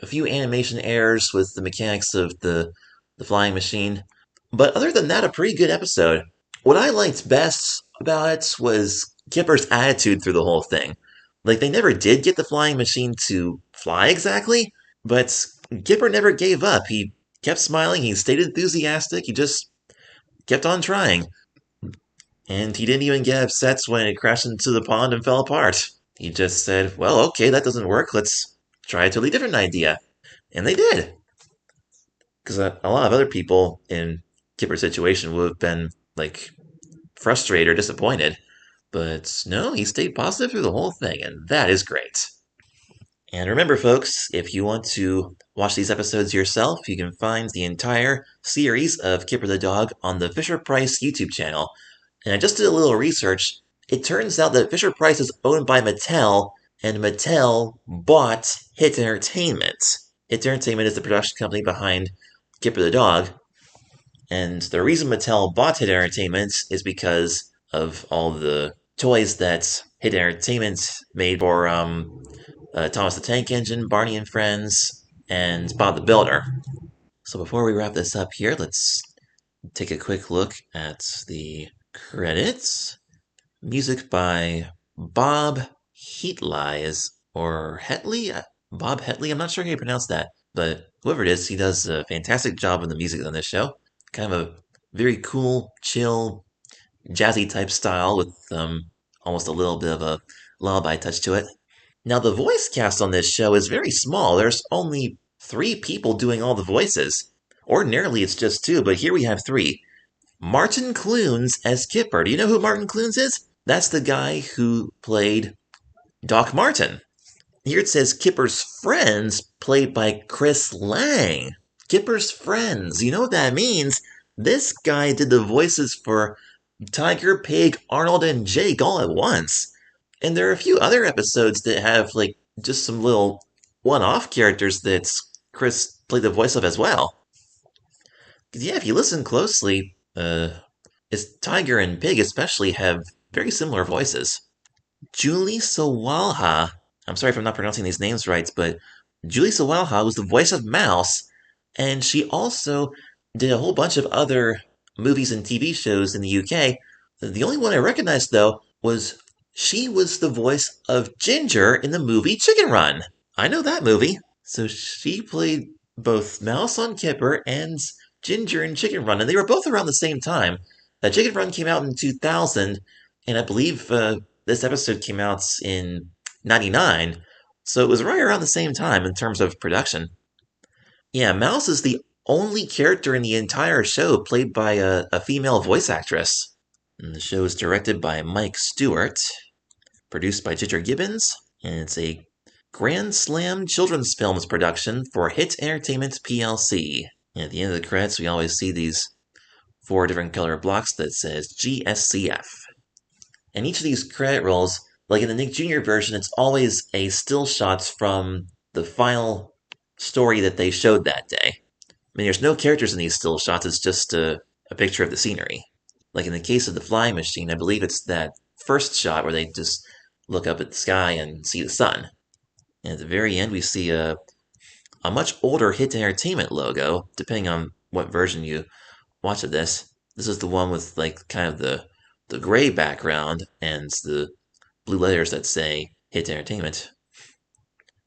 a few animation errors with the mechanics of the flying machine. But other than that, a pretty good episode. What I liked best about it was Kipper's attitude through the whole thing. Like, they never did get the flying machine to fly exactly, but Kipper never gave up. He kept smiling, he stayed enthusiastic, he just kept on trying. And he didn't even get upset when it crashed into the pond and fell apart. He just said, well, okay, that doesn't work, let's try a totally different idea. And they did. Because a lot of other people in Kipper's situation would have been, like, frustrated or disappointed. But no, he stayed positive through the whole thing, and that is great. And remember, folks, if you want to watch these episodes yourself, you can find the entire series of Kipper the Dog on the Fisher-Price YouTube channel. And I just did a little research. It turns out that Fisher-Price is owned by Mattel, and Mattel bought Hit Entertainment. Hit Entertainment is the production company behind Kipper the Dog, and the reason Mattel bought Hit Entertainment is because of all the toys that Hit Entertainment made for Thomas the Tank Engine, Barney and Friends, and Bob the Builder. So before we wrap this up here, let's take a quick look at the credits. Music by Bob Heatley, or Hetley? Bob Hetley? I'm not sure how you pronounce that, but whoever it is, he does a fantastic job on the music on this show. Kind of a very cool, chill, jazzy type style with almost a little bit of a lullaby touch to it. Now, the voice cast on this show is very small. There's only 3 people doing all the voices. Ordinarily, it's just 2, but here we have 3. Martin Clunes as Kipper. Do you know who Martin Clunes is? That's the guy who played Doc Martin. Here it says Kipper's friends, played by Chris Lang. Kipper's friends. You know what that means? This guy did the voices for Tiger, Pig, Arnold, and Jake all at once. And there are a few other episodes that have, like, just some little one-off characters that Chris played the voice of as well. Yeah, if you listen closely, Tiger and Pig especially have very similar voices. Julie Sawalha, I'm sorry if I'm not pronouncing these names right, but Julie Sawalha was the voice of Mouse, and she also did a whole bunch of other movies and TV shows in the UK. The only one I recognized, though, was she was the voice of Ginger in the movie Chicken Run. I know that movie. So she played both Mouse on Kipper and Ginger in Chicken Run, and they were both around the same time. Chicken Run came out in 2000, and I believe this episode came out in 99, so it was right around the same time in terms of production. Yeah, Mouse is the only character in the entire show played by a female voice actress. And the show is directed by Mike Stewart, produced by Ginger Gibbons, and it's a Grand Slam Children's Films production for Hit Entertainment PLC. And at the end of the credits, we always see these 4 different color blocks that says GSCF. And each of these credit rolls, like in the Nick Jr. version, it's always a still shot from the final story that they showed that day. I mean, there's no characters in these still shots, it's just a picture of the scenery. Like in the case of the flying machine, I believe it's that first shot where they just look up at the sky and see the sun. And at the very end, we see a much older Hit Entertainment logo, depending on what version you watch of this. This is the one with like kind of the gray background and the blue letters that say Hit Entertainment.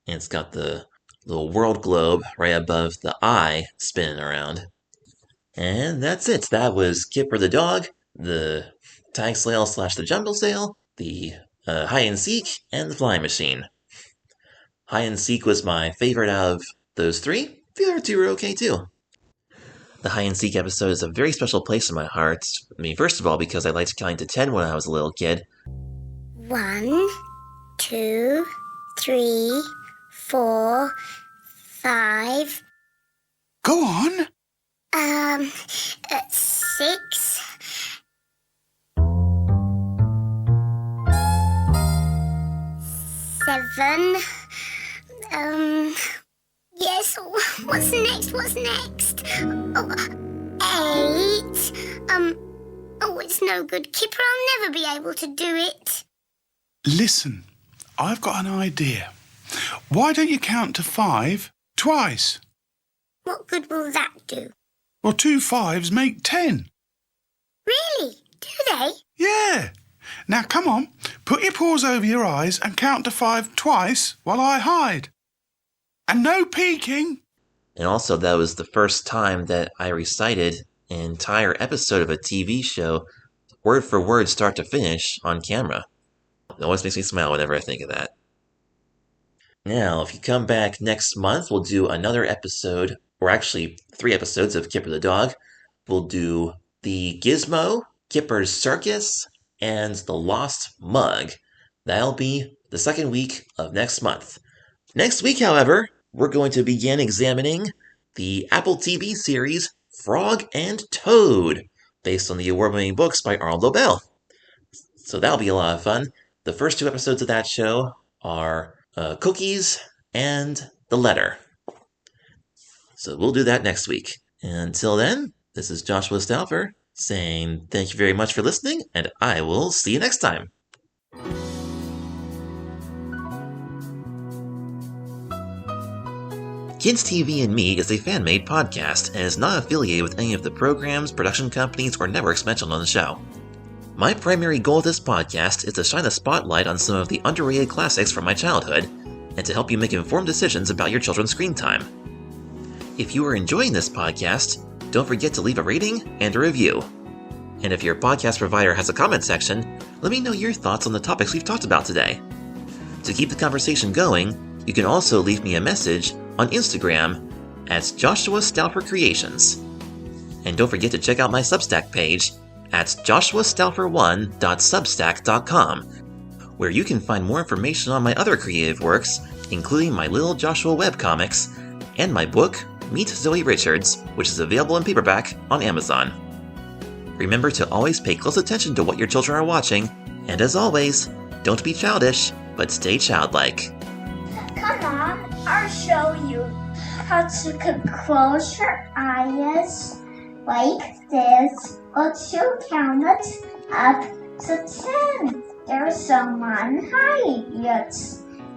And it's got the little world globe right above the eye spinning around. And that's it. That was Kipper the Dog, the Tag Sale / the Jumble Sale, the Hide and Seek, and the Flying Machine. Hide and Seek was my favorite out of those 3. The other 2 were okay too. The Hide and Seek episode is a very special place in my heart. I mean, first of all, because I liked counting to 10 when I was a little kid. 1, 2, 3, 4, 5. Go on. 6. 7. Yes, what's next? Oh, 8. Oh, it's no good, Kipper. I'll never be able to do it. Listen, I've got an idea. Why don't you count to 5 twice? What good will that do? Well, 2 5s make 10. Really? Do they? Yeah. Now, come on. Put your paws over your eyes and count to 5 twice while I hide. And no peeking. And also, that was the first time that I recited an entire episode of a TV show, word for word, start to finish, on camera. It always makes me smile whenever I think of that. Now, if you come back next month, we'll do another episode, or actually 3 episodes of Kipper the Dog. We'll do the Gizmo, Kipper's Circus, and the Lost Mug. That'll be the second week of next month. Next week, however, we're going to begin examining the Apple TV series Frog and Toad, based on the award-winning books by Arnold Lobel. So that'll be a lot of fun. The first 2 episodes of that show are Cookies and The Letter. So we'll do that next week. Until then, this is Joshua Stauffer saying thank you very much for listening, and I will see you next time. Kids TV and Me is a fan-made podcast and is not affiliated with any of the programs, production companies, or networks mentioned on the show. My primary goal of this podcast is to shine a spotlight on some of the underrated classics from my childhood, and to help you make informed decisions about your children's screen time. If you are enjoying this podcast, don't forget to leave a rating and a review. And if your podcast provider has a comment section, let me know your thoughts on the topics we've talked about today. To keep the conversation going, you can also leave me a message on Instagram at Joshua Stauffer Creations. And don't forget to check out my Substack page at joshuastauffer1.substack.com, where you can find more information on my other creative works, including my Little Joshua webcomics and my book, Meet Zoe Richards, which is available in paperback on Amazon. Remember to always pay close attention to what your children are watching, and as always, don't be childish, but stay childlike. Come on, I'll show you how to close your eyes like this, or to count it up to 10. There's someone hide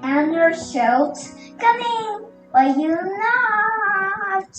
and your shout coming, but you not.